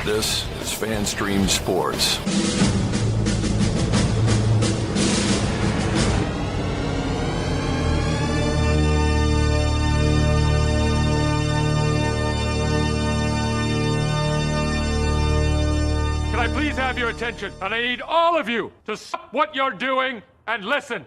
This is FanStream Sports. Can I please have your attention? And I need all of you to stop what you're doing and listen.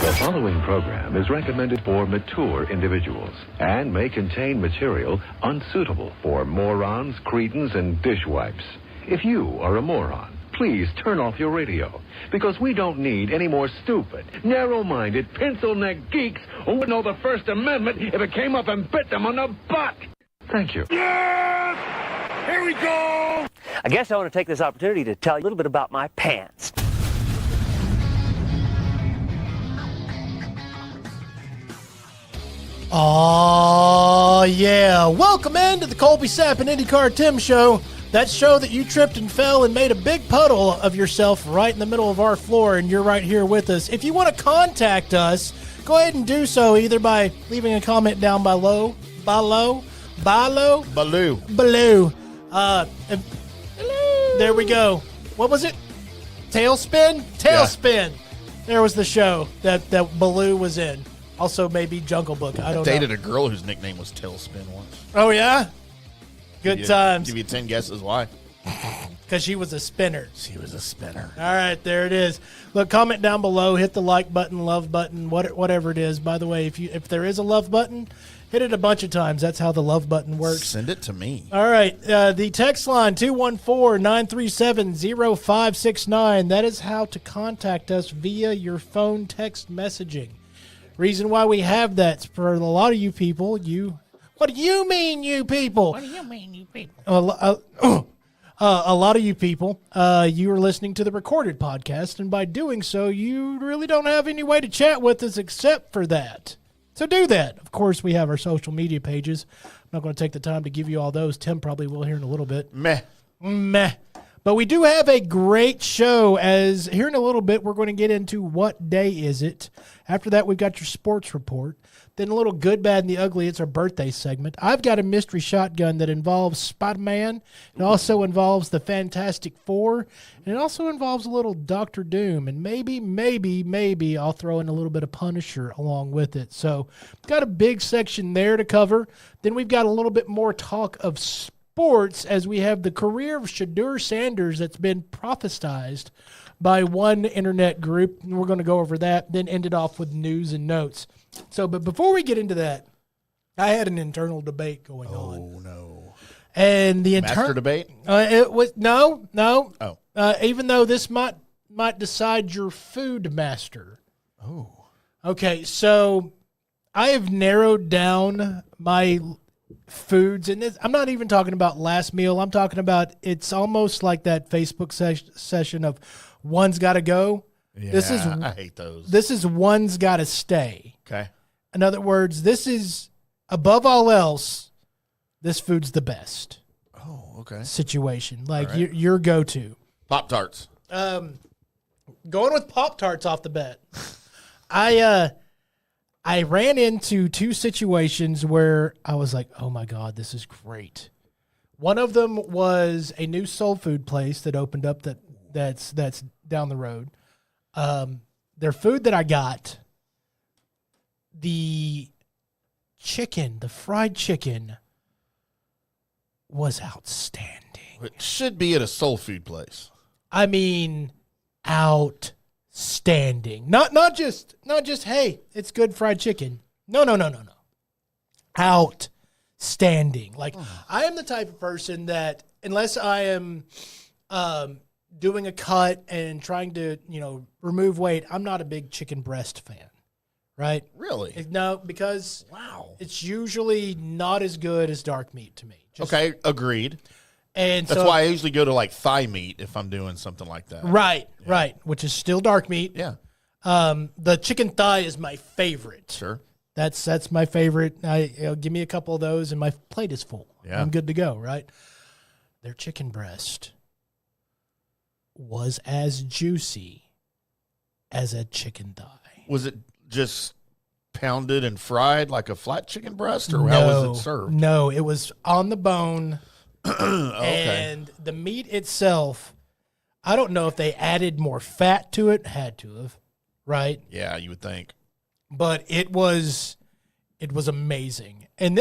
The following program is recommended for mature individuals and may contain material unsuitable for morons, cretins, and dishwipes. If you are a moron, please turn off your radio, because we don't need any more stupid, narrow-minded, pencil-neck geeks who wouldn't know the First Amendment if it came up and bit them on the butt. Thank you. Yes! Here we go! I guess I want to take this opportunity to tell you a little bit about my pants. Oh yeah. Welcome into the Colby Sapp and IndyCar Tim show. That show that you tripped and fell and made a big puddle of yourself right in the middle of our floor, and you're right here with us. If you want to contact us, go ahead and do so either by leaving a comment down below. There we go. What was it? Tailspin? Tailspin. Yeah. There was the show that Baloo was in. Also, maybe Jungle Book. I don't know. I dated a girl whose nickname was Tailspin once. Oh, yeah? Good times. Give you 10 guesses why. Because she was a spinner. She was a spinner. All right, there it is. Look, comment down below. Hit the like button, love button, whatever it is. By the way, if there is a love button, hit it a bunch of times. That's how the love button works. Send it to me. All right. The text line, 214-937-0569. That is how to contact us via your phone text messaging. Reason why we have that for a lot of you people, what do you mean, you people? What do you mean, you people? A lot of you people, you are listening to the recorded podcast, and by doing so, you really don't have any way to chat with us except for that. So do that. Of course, we have our social media pages. I'm not going to take the time to give you all those. Tim probably will here in a little bit. Meh. But we do have a great show, as here in a little bit, we're going to get into what day is it. After that, we've got your sports report. Then a little good, bad, and the ugly. It's our birthday segment. I've got a mystery shotgun that involves Spider-Man. It also involves the Fantastic Four. And it also involves a little Doctor Doom. And maybe I'll throw in a little bit of Punisher along with it. So got a big section there to cover. Then we've got a little bit more talk of sports, as we have the career of Shedeur Sanders that's been prophesized by one internet group. And we're going to go over that, then end it off with news and notes. So, but before we get into that, I had an internal debate going on. Oh, no. And the Master debate? It was no. Oh. Even though this might decide your food master. Oh. Okay, so I have narrowed down my foods, and I'm not even talking about last meal. I'm talking about, it's almost like that Facebook session of one's got to go. Yeah, I hate those. This is one's got to stay. Okay. In other words, this is, above all else, this food's the best. Oh, okay. Situation. Like right. your go-to. Pop-Tarts. Going with Pop-Tarts off the bat. I ran into two situations where I was like, oh my God, this is great. One of them was a new soul food place that opened up that's down the road. Their food that I got, the fried chicken was outstanding. It should be at a soul food place. I mean, outstanding. Not just, hey, it's good fried chicken. No. Outstanding. Like, I am the type of person that, unless I am doing a cut and trying to, remove weight, I'm not a big chicken breast fan. Right? Really? No, because it's usually not as good as dark meat to me. Okay, agreed. And that's why I usually go to like thigh meat if I'm doing something like that. Right, which is still dark meat. Yeah. The chicken thigh is my favorite. Sure. That's my favorite. Give me a couple of those and my plate is full. Yeah. I'm good to go, right? Their chicken breast was as juicy as a chicken thigh. Was it just pounded and fried like a flat chicken breast, or how was it served? No, it was on the bone, And the meat itself, I don't know if they added more fat to it. Had to have, right? Yeah, you would think. But it was amazing. And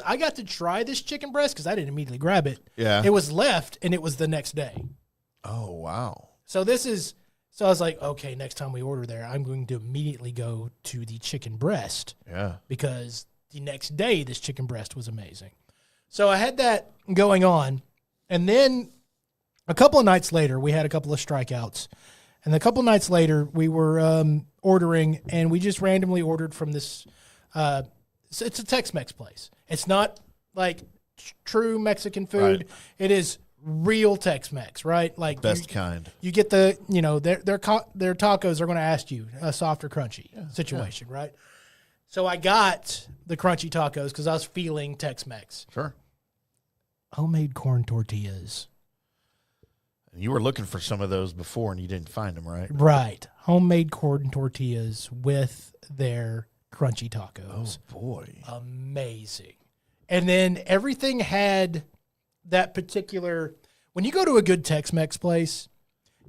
I got to try this chicken breast because I didn't immediately grab it. Yeah. It was left, and it was the next day. Oh, wow. So I was like, okay, next time we order there, I'm going to immediately go to the chicken breast. Yeah. Because the next day, this chicken breast was amazing. So I had that going on. And then a couple of nights later, we had a couple of strikeouts. And a couple of nights later, we were ordering, and we just randomly ordered from this. It's a Tex-Mex place. It's not like true Mexican food. Right. It is real Tex-Mex, right? Like Best kind. You get their tacos are going to ask you a soft or crunchy situation, right? So I got the crunchy tacos because I was feeling Tex-Mex. Sure. Homemade corn tortillas. You were looking for some of those before, and you didn't find them, right? Right. Homemade corn tortillas with their crunchy tacos. Oh, boy. Amazing. And then everything had that particular, when you go to a good Tex-Mex place,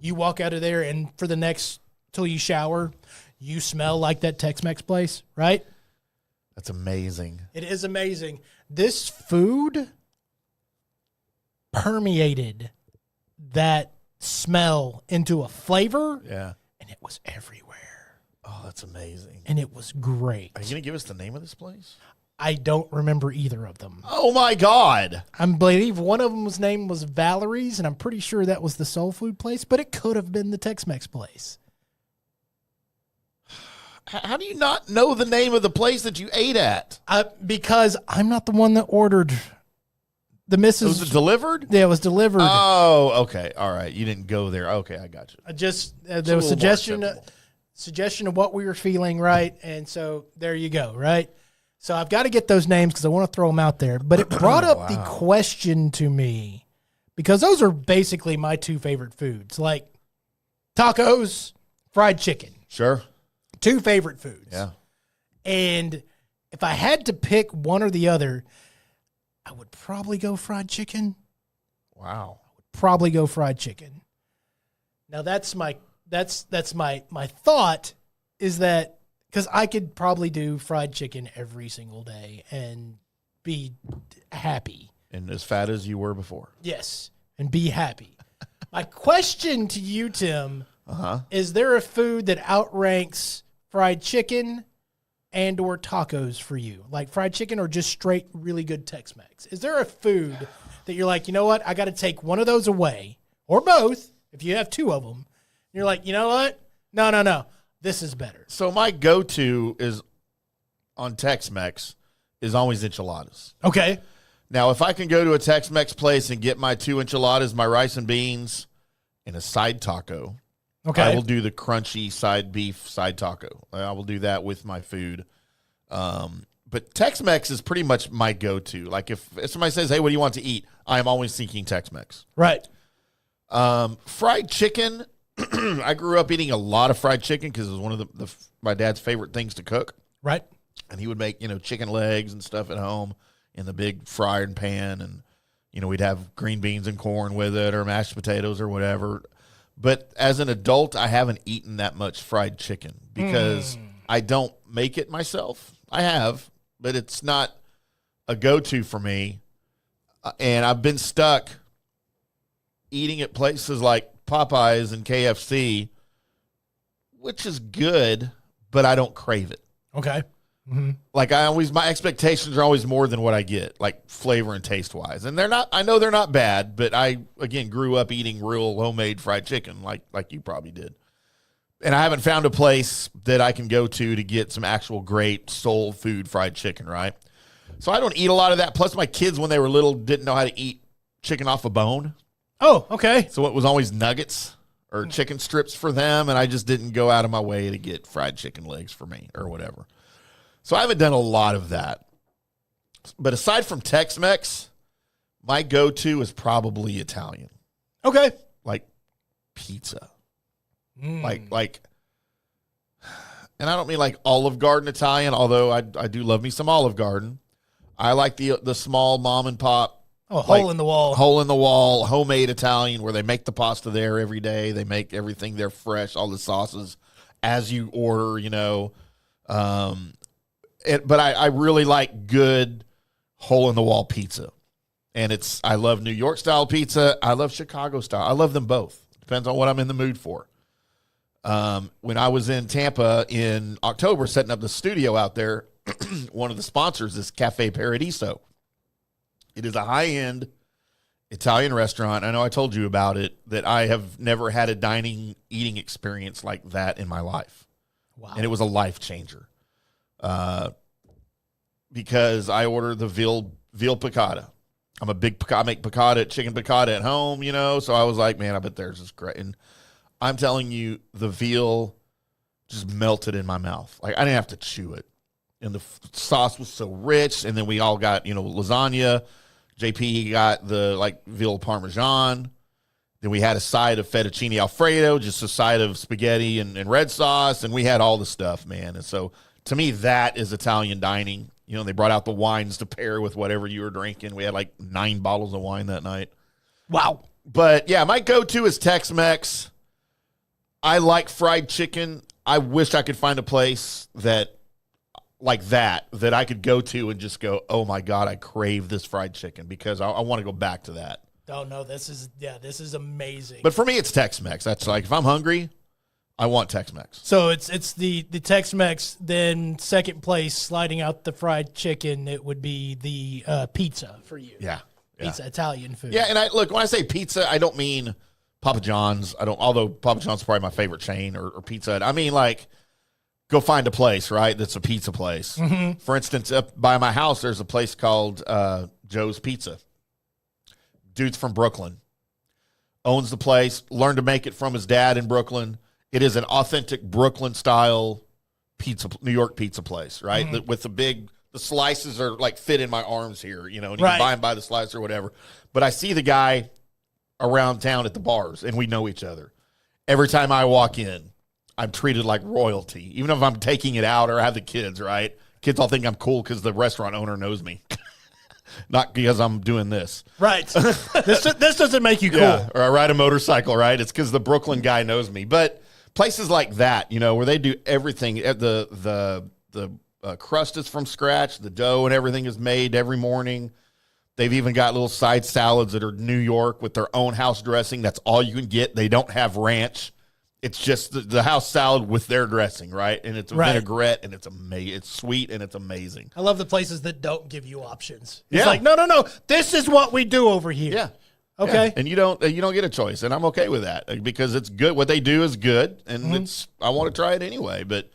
you walk out of there and for the next, till you shower, you smell like that Tex-Mex place, right? That's amazing. It is amazing. This food permeated that smell into a flavor. Yeah. And it was everywhere. Oh, that's amazing. And it was great. Are you going to give us the name of this place? I don't remember either of them. Oh, my God. I believe one of them's name was Valerie's, and I'm pretty sure that was the soul food place, but it could have been the Tex-Mex place. How do you not know the name of the place that you ate at? Because I'm not the one that ordered. The missus. Was it delivered? Yeah, it was delivered. Oh, okay. All right. You didn't go there. Okay, I got you. I just there was suggestion of what we were feeling, right? And so there you go, right? So I've got to get those names because I want to throw them out there. But it brought up the question to me because those are basically my two favorite foods, like tacos, fried chicken. Sure. Two favorite foods. Yeah. And if I had to pick one or the other, I would probably go fried chicken. Wow. Probably go fried chicken. Now that's my thought is that because I could probably do fried chicken every single day and be happy. And as fat as you were before. Yes, and be happy. My question to you, Tim, is there a food that outranks fried chicken and or tacos for you? Like fried chicken or just straight really good Tex-Mex? Is there a food that you're like, you know what, I got to take one of those away or both if you have two of them. You're like, you know what? No. This is better. So my go-to is on Tex-Mex is always enchiladas. Okay. Now, if I can go to a Tex-Mex place and get my 2 enchiladas, my rice and beans, and a side taco, okay, I will do the crunchy side beef side taco. I will do that with my food. But Tex-Mex is pretty much my go-to. Like if somebody says, hey, what do you want to eat? I am always thinking Tex-Mex. Right. Fried chicken. I grew up eating a lot of fried chicken because it was one of my dad's favorite things to cook. Right. And he would make, chicken legs and stuff at home in the big frying pan. And, we'd have green beans and corn with it or mashed potatoes or whatever. But as an adult, I haven't eaten that much fried chicken because I don't make it myself. I have, but it's not a go-to for me. And I've been stuck eating at places like Popeyes and KFC, which is good, but I don't crave it. Okay. Mm-hmm. Like my expectations are always more than what I get, like flavor and taste wise. And I know they're not bad, but I, again, grew up eating real homemade fried chicken like you probably did. And I haven't found a place that I can go to get some actual great soul food fried chicken, right? So I don't eat a lot of that. Plus my kids, when they were little, didn't know how to eat chicken off a bone. Oh, okay. So it was always nuggets or chicken strips for them, and I just didn't go out of my way to get fried chicken legs for me or whatever. So I haven't done a lot of that. But aside from Tex-Mex, my go-to is probably Italian. Okay. Like pizza. Like, and I don't mean like Olive Garden Italian, although I do love me some Olive Garden. I like the small mom and pop Oh, hole in the wall. Hole in the wall, homemade Italian, where they make the pasta there every day. They make everything there fresh, all the sauces as you order, you know. But I really like good hole in the wall pizza. And I love New York style pizza. I love Chicago style. I love them both. Depends on what I'm in the mood for. When I was in Tampa in October setting up the studio out there, one of the sponsors is Cafe Paradiso. It is a high-end Italian restaurant. I know I told you about it, that I have never had a eating experience like that in my life. Wow. And it was a life changer. Because I ordered the veal piccata. I make chicken piccata at home, you know, so I was like, man, I bet theirs is great. And I'm telling you, the veal just melted in my mouth. Like, I didn't have to chew it. And the sauce was so rich. And then we all got, you know, lasagna. JP got the veal parmesan. Then we had a side of fettuccine alfredo, just a side of spaghetti and red sauce. And we had all the stuff, man. And so to me, that is Italian dining. You know, they brought out the wines to pair with whatever you were drinking. We had 9 bottles of wine that night. Wow. But yeah, my go-to is Tex-Mex. I like fried chicken. I wish I could find a place that I could go to and just go, oh my God, I crave this fried chicken, because I want to go back to that. Oh no, this is amazing. But for me, it's Tex-Mex. That's if I'm hungry, I want Tex-Mex. So it's the Tex-Mex, then second place, sliding out the fried chicken, it would be the pizza for you. Yeah. Pizza, Italian food. Yeah, and look, when I say pizza, I don't mean Papa John's. Although Papa John's is probably my favorite chain or Pizza Hut. I mean, go find a place, right, that's a pizza place. Mm-hmm. For instance, up by my house, there's a place called Joe's Pizza. Dude's from Brooklyn. Owns the place. Learned to make it from his dad in Brooklyn. It is an authentic Brooklyn-style New York pizza place, right? Mm-hmm. With the slices are fit in my arms here, you know, and you can buy them by the slice or whatever. But I see the guy around town at the bars, and we know each other. Every time I walk in, I'm treated like royalty, even if I'm taking it out or I have the kids, right? Kids all think I'm cool because the restaurant owner knows me, not because I'm doing this. Right. This doesn't make you cool. Yeah, or I ride a motorcycle, right? It's because the Brooklyn guy knows me. But places like that, you know, where they do everything, the crust is from scratch, the dough and everything is made every morning. They've even got little side salads that are New York with their own house dressing. That's all you can get. They don't have ranch. It's just the house salad with their dressing, right? And it's a vinaigrette, and it's amazing. It's sweet, and it's amazing. I love the places that don't give you options. It's no. This is what we do over here. Yeah. Okay. Yeah. And you don't get a choice, and I'm okay with that because it's good. What they do is good, and I want to try it anyway. But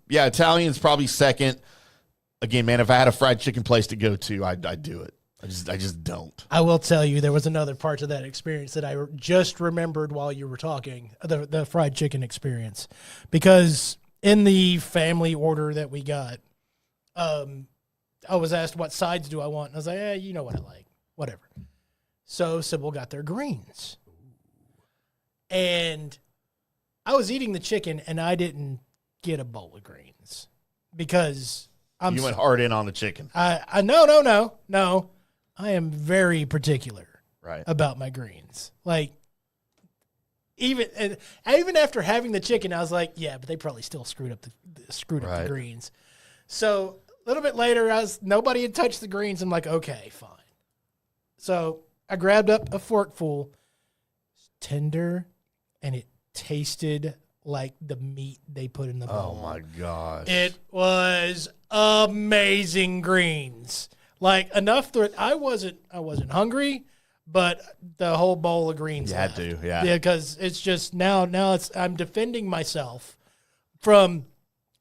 Italian's probably second. Again, man, if I had a fried chicken place to go to, I'd do it. I just don't. I will tell you, there was another part of that experience that I just remembered while you were talking, the fried chicken experience. Because in the family order that we got, I was asked, what sides do I want? And I was like, you know what I like. Whatever. So Sybil got their greens. And I was eating the chicken, and I didn't get a bowl of greens. Because you went hard in on the chicken. No. I am very particular about my greens. Even after having the chicken, I was like, yeah, but they probably still screwed up the greens. So a little bit later, nobody had touched the greens. I'm like, okay, fine. So I grabbed up a forkful, tender, and it tasted like the meat they put in the bowl. Oh my gosh! It was amazing greens. Enough that I wasn't hungry, but the whole bowl of greens. You had to, yeah. Yeah, because it's just now I'm defending myself from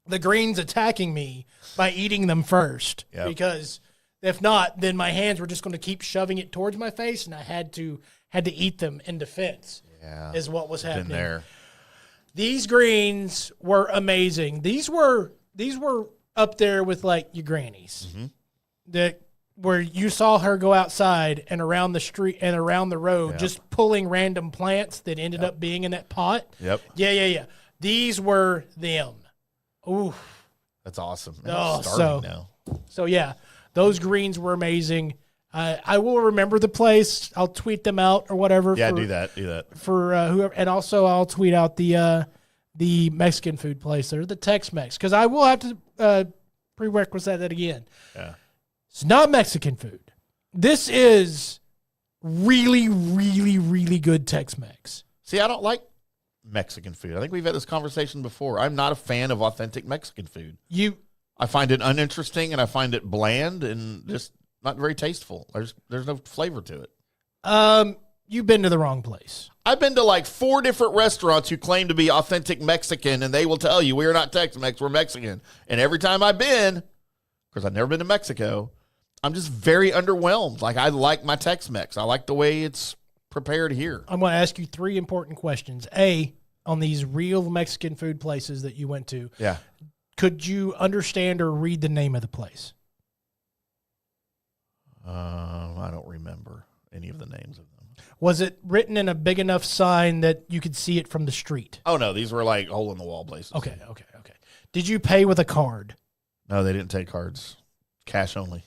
the greens attacking me by eating them first. Yep. Because if not, then my hands were just going to keep shoving it towards my face, and I had to eat them in defense. Yeah, is what was happening there. These greens were amazing. These were up there with your grannies. Mm-hmm. Where you saw her go outside and around the street and around the road, just pulling random plants that ended up being in that pot. Yep. Yeah. These were them. Ooh. That's awesome. So yeah, those greens were amazing. I will remember the place. I'll tweet them out or whatever. Yeah, do that. For whoever, and also I'll tweet out the Mexican food place there, the Tex-Mex, because I will have to prerequisite that again. Yeah. It's not Mexican food. This is really, really, really good Tex-Mex. See, I don't like Mexican food. I think we've had this conversation before. I'm not a fan of authentic Mexican food. I find it uninteresting, and I find it bland and just not very tasteful. There's no flavor to it. You've been to the wrong place. I've been to like 4 different restaurants who claim to be authentic Mexican, and they will tell you, we're not Tex-Mex, we're Mexican. And every time I've been, because I've never been to Mexico, I'm just very underwhelmed. Like, I like my Tex-Mex. I like the way it's prepared here. I'm going to ask you 3 important questions. A, on these real Mexican food places that you went to, Yeah. could you understand or read the name of the place? I don't remember any of the names of them. Was it written in a big enough sign that you could see it from the street? Oh, no, these were like hole-in-the-wall places. Okay. Did you pay with a card? No, they didn't take cards. Cash only.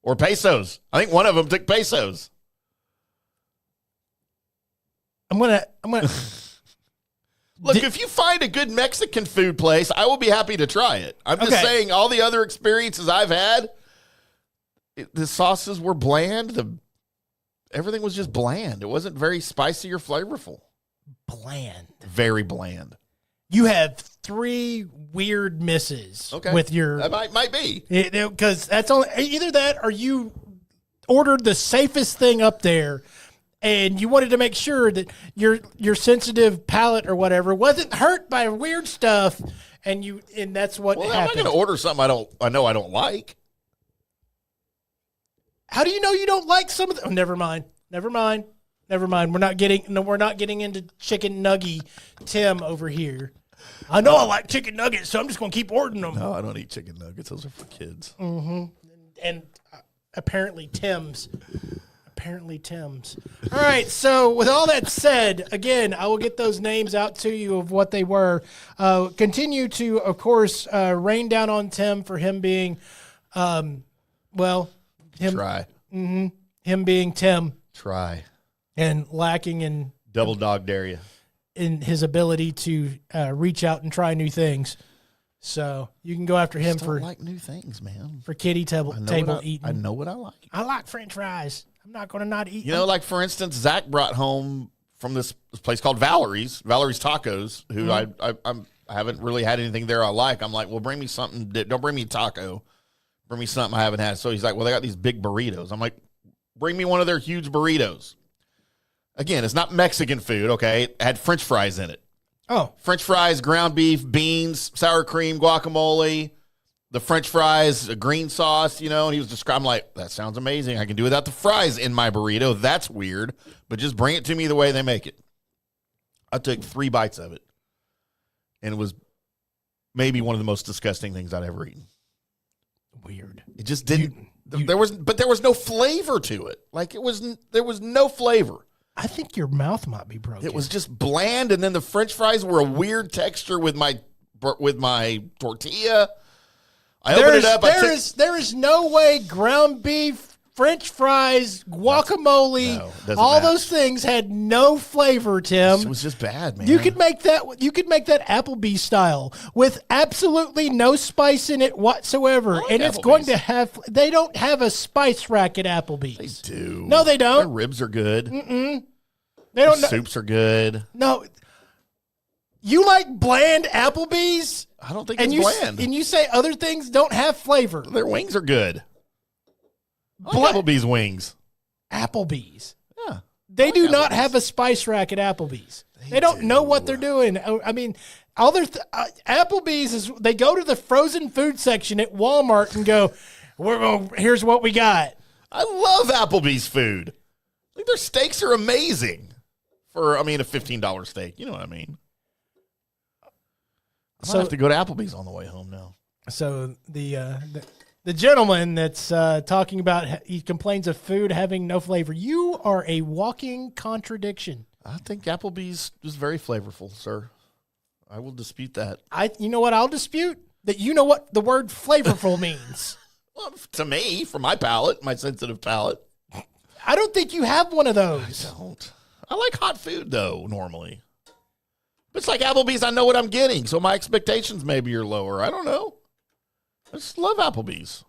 Or pesos. I think one of them took pesos. I'm gonna. Look, if you find a good Mexican food place, I will be happy to try it. I'm just saying, all the other experiences I've had, the sauces were bland. Everything was just bland. It wasn't very spicy or flavorful. Bland. Very bland. You have 3 weird misses with your. That might be. Because that's only either that or you ordered the safest thing up there, and you wanted to make sure that your sensitive palate or whatever wasn't hurt by weird stuff, and that's what happened. I'm not going to order something I know I don't like. How do you know you don't like some of the? Oh, never mind. We're not getting into chicken nugget Tim over here. I know I like chicken nuggets, so I'm just going to keep ordering them. No, I don't eat chicken nuggets. Those are for kids. Mm-hmm. And apparently Tim's. All right, so with all that said, again, I will get those names out to you of what they were. Continue to, of course, rain down on Tim for him being, try. Mm-hmm, him being Tim. Try. And lacking in double dog dare you in his ability to reach out and try new things. So you can go after him for like new things, man. For kiddie table eating. I know what I like. I like French fries. I'm not going to not eat. You know, like for instance, Zach brought home from this place called Valerie's Tacos. Who I haven't really had anything there I like. I'm like, well, bring me something. Don't bring me a taco. Bring me something I haven't had. So he's like, well, they got these big burritos. I'm like, bring me one of their huge burritos. Again, it's not Mexican food, okay? It had French fries in it. Oh. French fries, ground beef, beans, sour cream, guacamole, the French fries, a green sauce, you know, and he was describing like, that sounds amazing. I can do without the fries in my burrito. That's weird, but just bring it to me the way they make it. I took 3 bites of it, and it was maybe one of the most disgusting things I'd ever eaten. Weird. It just didn't. There was no flavor to it. Like there was no flavor. I think your mouth might be broken. It was just bland, and then the French fries were a weird texture with my tortilla. I opened it up. There is no way ground beef, French fries, guacamole, all those things had no flavor, Tim. It was just bad, man. You could make that Applebee's style with absolutely no spice in it whatsoever, and it's going to have. They don't have a spice rack at Applebee's. They do. No, they don't. Their ribs are good. Mm-mm. They don't. Soups are good. No. You like bland Applebee's? I don't think it's bland. And you say other things don't have flavor. Their wings are good. I like Applebee's wings. Applebee's. Yeah. They do not have a spice rack at Applebee's. They don't know what they're doing. I mean, all their Applebee's is they go to the frozen food section at Walmart and go, here's what we got. I love Applebee's food. Like their steaks are amazing. For a $15 steak. You know what I mean? I might have to go to Applebee's on the way home now. So the gentleman that's talking about, he complains of food having no flavor. You are a walking contradiction. I think Applebee's is very flavorful, sir. I will dispute that. You know what I'll dispute? That you know what the word flavorful means. Well, to me, for my palate, my sensitive palate. I don't think you have one of those. Don't. I like hot food, though, normally. But it's like Applebee's, I know what I'm getting, so my expectations maybe are lower. I don't know. I just love Applebee's.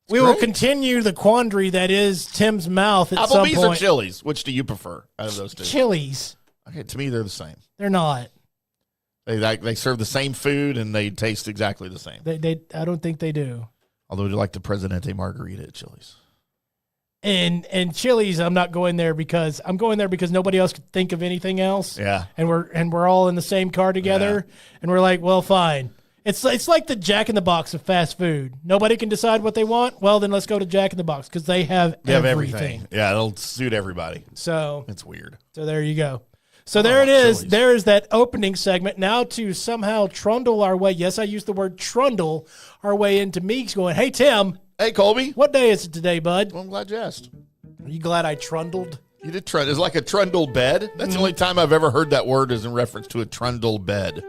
We will continue the quandary that is Tim's mouth at some point. Applebee's or Chili's? Which do you prefer out of those two? Chili's. Okay, to me, they're the same. They're not. They serve the same food, and they taste exactly the same. I don't think they do. Although, do you like the Presidente Margarita at Chili's? And Chili's, I'm not going there because nobody else could think of anything else. Yeah. And we're all in the same car together, and we're like, well, fine. It's like the Jack in the Box of fast food. Nobody can decide what they want. Well, then let's go to Jack in the Box because they have everything. Yeah, it'll suit everybody. So it's weird. So there you go. So there it is. Chili's. There is that opening segment. Now to somehow trundle our way. Yes, I used the word trundle our way into Meeks going, hey, Tim. Hey, Colby. What day is it today, bud? Well, I'm glad you asked. Are you glad I trundled? You did trundle. It's like a trundle bed. That's the only time I've ever heard that word is in reference to a trundle bed.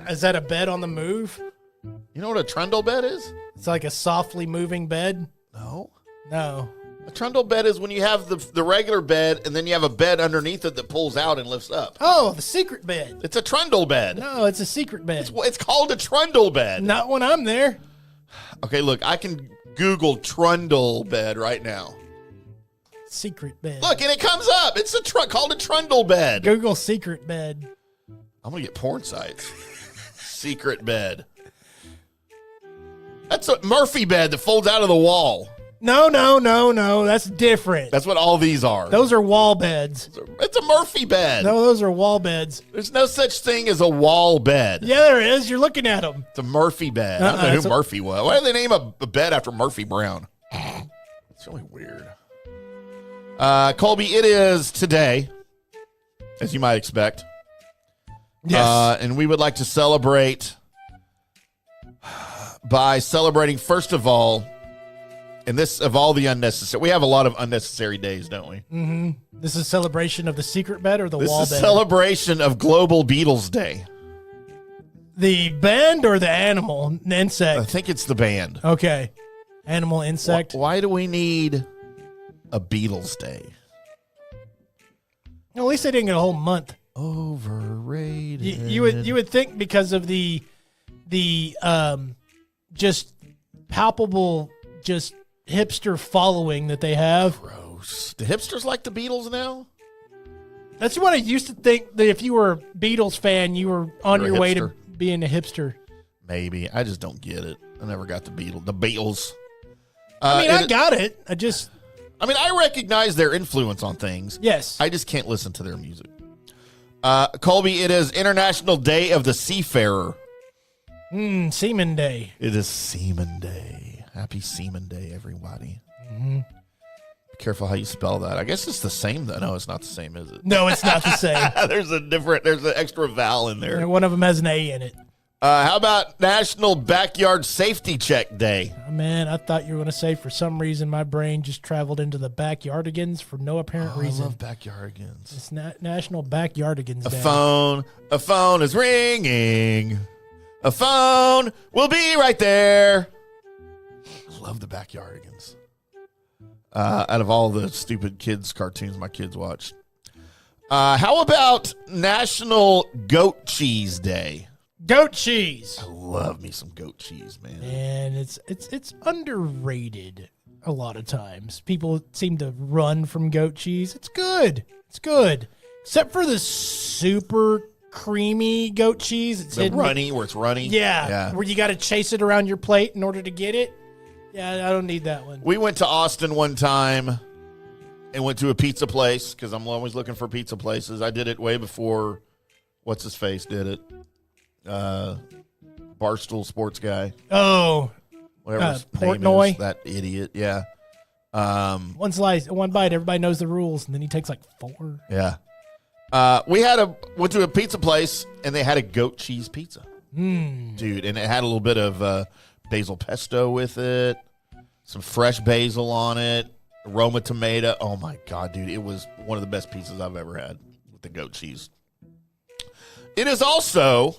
Is that a bed on the move? You know what a trundle bed is? It's like a softly moving bed? No. A trundle bed is when you have the regular bed and then you have a bed underneath it that pulls out and lifts up. Oh, the secret bed. It's a trundle bed. No, it's a secret bed. It's called a trundle bed. Not when I'm there. Okay, look, I can Google trundle bed right now. Secret bed. Look, and it comes up. It's called a trundle bed. Google secret bed. I'm going to get porn sites. Secret bed. That's a Murphy bed that folds out of the wall. No. That's different. That's what all these are. Those are wall beds. It's a Murphy bed. No, those are wall beds. There's no such thing as a wall bed. Yeah, there is. You're looking at them. It's a Murphy bed. I don't know who Murphy was. Why did they name a bed after Murphy Brown? It's really weird. Colby, it is today, as you might expect. Yes. And we would like to celebrate by celebrating, first of all, and this of all the unnecessary. We have a lot of unnecessary days, don't we? Mm-hmm. This is a celebration of the secret bed or the wall bed? This is a celebration of Global Beatles Day. The band or the animal, the insect? I think it's the band. Okay. Animal, insect. Why do we need a Beatles Day? Well, at least they didn't get a whole month. Overrated. You would think because of the just palpable just hipster following that they have. Gross. Do hipsters like the Beatles now? That's what I used to think, that if you were a Beatles fan, you were on You're your a way to hipster. being a hipster. Maybe. I just don't get it. I never got the Beatles. The Beatles. I got it. I recognize their influence on things. Yes. I just can't listen to their music. Colby, it is International Day of the Seafarer. Seaman Day. It is Seaman Day. Happy Seaman Day, everybody. Mm-hmm. Be careful how you spell that. I guess it's the same, though. No, it's not the same, is it? No, it's not the same. There's an extra vowel in there. One of them has an A in it. How about National Backyard Safety Check Day? Oh, man, I thought you were going to say for some reason my brain just traveled into the backyardigans for no apparent reason. I love backyardigans. It's National Backyardigans Day. A phone is ringing. A phone will be right there. I love the backyardigans. Out of all the stupid kids cartoons my kids watch. How about National Goat Cheese Day? Goat cheese. I love me some goat cheese, man. And it's underrated a lot of times. People seem to run from goat cheese. It's good. It's good. Except for the super creamy goat cheese. It's runny, where it's runny. Yeah. Where you got to chase it around your plate in order to get it. Yeah, I don't need that one. We went to Austin one time and went to a pizza place because I'm always looking for pizza places. I did it way before what's-his-face did it. Barstool Sports guy. Oh. Whatever his name Portnoy. is, that idiot. Yeah. One slice, one bite, everybody knows the rules, and then he takes like 4. Yeah. We went to a pizza place, and they had a goat cheese pizza. Dude, and it had a little bit of basil pesto with it, some fresh basil on it, Roma tomato. Oh, my God, dude. It was one of the best pizzas I've ever had with the goat cheese. It is also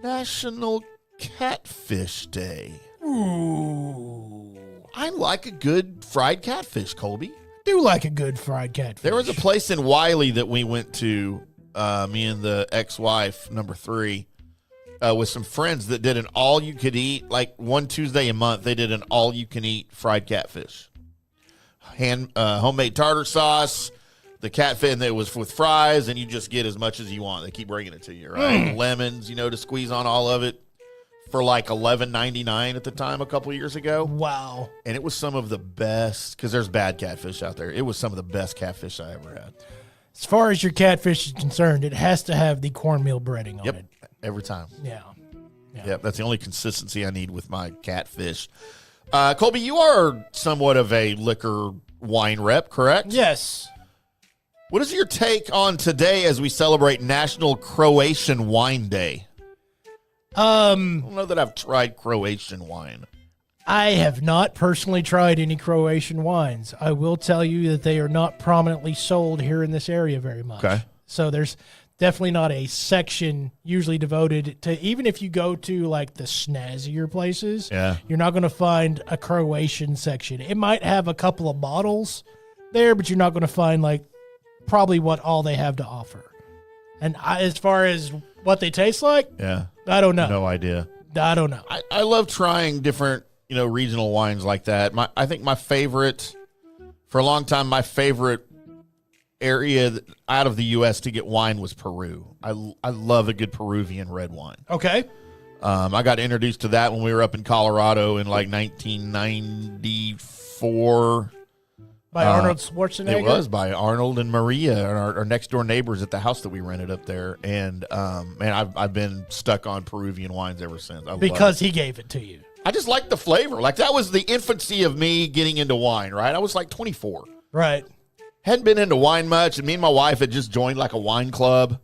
National Catfish Day. Ooh. I like a good fried catfish, Colby. Do like a good fried catfish. There was a place in Wiley that we went to, me and the ex-wife, number 3, with some friends that did an all-you-could-eat, like one Tuesday a month, they did an all-you-can-eat fried catfish. Homemade tartar sauce, the catfish, and it was with fries, and you just get as much as you want. They keep bringing it to you, right? Lemons, to squeeze on all of it for like $11.99 at the time a couple years ago. Wow. And it was some of the best, because there's bad catfish out there. It was some of the best catfish I ever had. As far as your catfish is concerned, it has to have the cornmeal breading on it. Every time. Yeah. Yep, that's the only consistency I need with my catfish. Colby, you are somewhat of a liquor wine rep, correct? Yes. What is your take on today as we celebrate National Croatian Wine Day? I don't know that I've tried Croatian wine. I have not personally tried any Croatian wines. I will tell you that they are not prominently sold here in this area very much. Okay. So there's definitely not a section usually devoted to, even if you go to like the snazzier places, you're not going to find a Croatian section. It might have a couple of bottles there, but you're not going to find like probably what all they have to offer. And as far as what they taste like, I don't know. No idea. I don't know. I love trying different, regional wines like that. I think my favorite, for a long time, my favorite area out of the U.S. to get wine was Peru. I love a good Peruvian red wine. Okay. I got introduced to that when we were up in Colorado in like 1994. By Arnold Schwarzenegger? It was by Arnold and Maria, our next door neighbors at the house that we rented up there. And man, I've been stuck on Peruvian wines ever since. Because he gave it to you. I just like the flavor. Like that was the infancy of me getting into wine, right? I was like 24. Right. Hadn't been into wine much, and me and my wife had just joined like a wine club.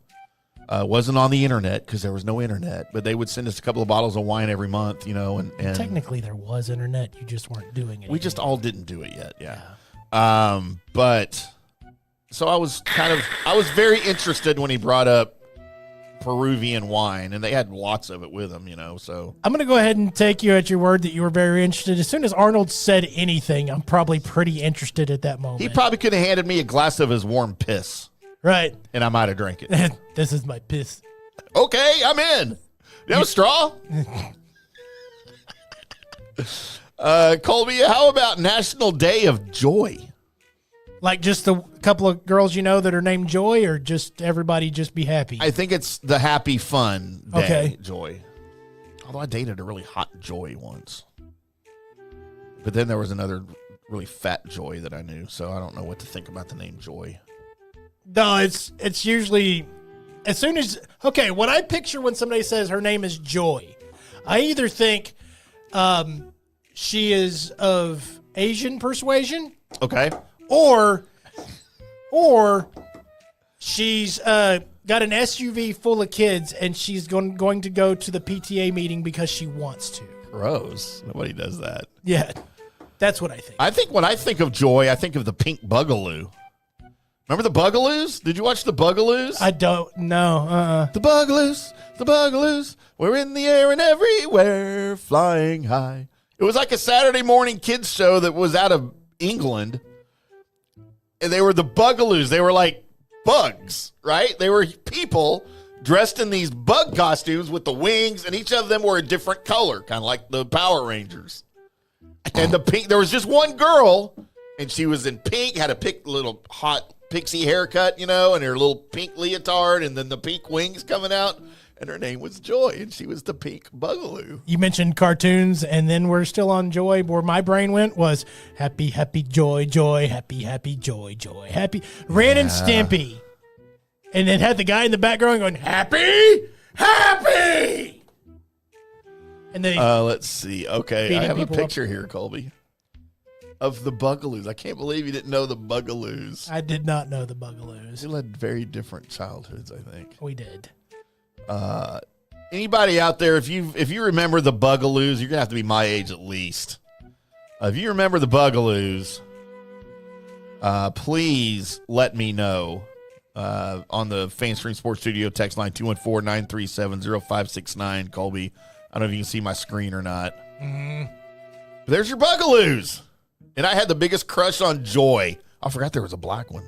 Wasn't on the internet because there was no internet, but they would send us a couple of bottles of wine every month, and technically there was internet. You just weren't doing it. We just all didn't do it yet. Yeah. But so I was very interested when he brought up Peruvian wine, and they had lots of it with them, so I'm going to go ahead and take you at your word that you were very interested. As soon as Arnold said anything, I'm probably pretty interesd at that moment. He probably could have handed me a glass of his warm piss. Right. And I might have drank it. This is my piss. Okay, I'm in. You have a straw? Colby, how about National Day of Joy? Like just a couple of girls that are named Joy, or just everybody just be happy? I think it's the happy, fun day, okay. Joy. Although I dated a really hot Joy once. But then there was another really fat Joy that I knew, so I don't know what to think about the name Joy. No, it's usually as soon as what I picture when somebody says her name is Joy, I either think she is of Asian persuasion. Okay. Or she's got an SUV full of kids and she's going to go to the PTA meeting because she wants to. Gross. Nobody does that. Yeah, that's what I think. I think when I think of Joy, I think of the pink Bugaloo. Remember the Bugaloos? Did you watch the Bugaloos? I don't know. The Bugaloos. We're in the air and everywhere, flying high. It was like a Saturday morning kids show that was out of England. And they were the Bugaloos. They were like bugs, right? They were people dressed in these bug costumes with the wings, and each of them were a different color, kind of like the Power Rangers. And the pink, there was just one girl, and she was in pink, had a pink little hot pixie haircut, and her little pink leotard, and then the pink wings coming out. And her name was Joy, and she was the pink Bugaloo. You mentioned cartoons, and then we're still on Joy. Where my brain went was happy, happy, joy, joy, happy, happy, joy, joy, happy. Ren and Stimpy. And then had the guy in the background going, happy, happy. And then let's see. Okay, I have a picture here, Colby, of the Bugaloos. I can't believe you didn't know the Bugaloos. I did not know the Bugaloos. We led very different childhoods, I think. We did. Anybody out there, if you remember the Bugaloos, you're gonna have to be my age at least. If you remember the Bugaloos, please let me know on the FanStream Sports Studio text line 214-937-0569. Colby, I don't know if you can see my screen or not. But there's your Bugaloos. And I had the biggest crush on Joy. I forgot there was a black one.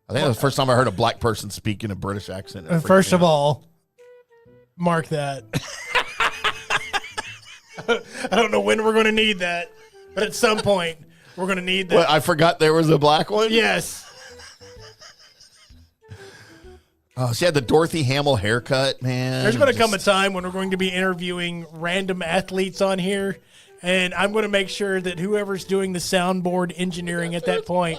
I think that was the first time I heard a black person speak in a British accent. First of all, mark that. I don't know when we're going to need that, but at some point we're going to need that. Well, I forgot there was a black one? Yes. Oh, she had the Dorothy Hamill haircut, man. There's going to come a time when we're going to be interviewing random athletes on here, and I'm going to make sure that whoever's doing the soundboard engineering at that point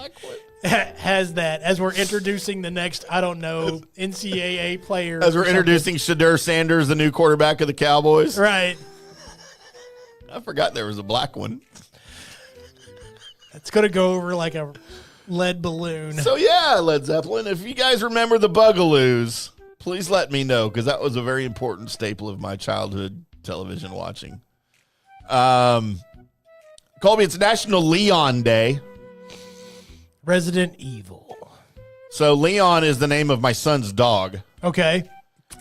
has that as we're introducing the next, I don't know, NCAA player. As we're introducing Shedeur Sanders, the new quarterback of the Cowboys. Right. I forgot there was a black one. It's going to go over like a lead balloon. So, yeah, Led Zeppelin, if you guys remember the Bugaloos, please let me know, because that was a very important staple of my childhood television watching. Colby, it's National Leon Day. Resident Evil. So, Leon is the name of my son's dog. Okay.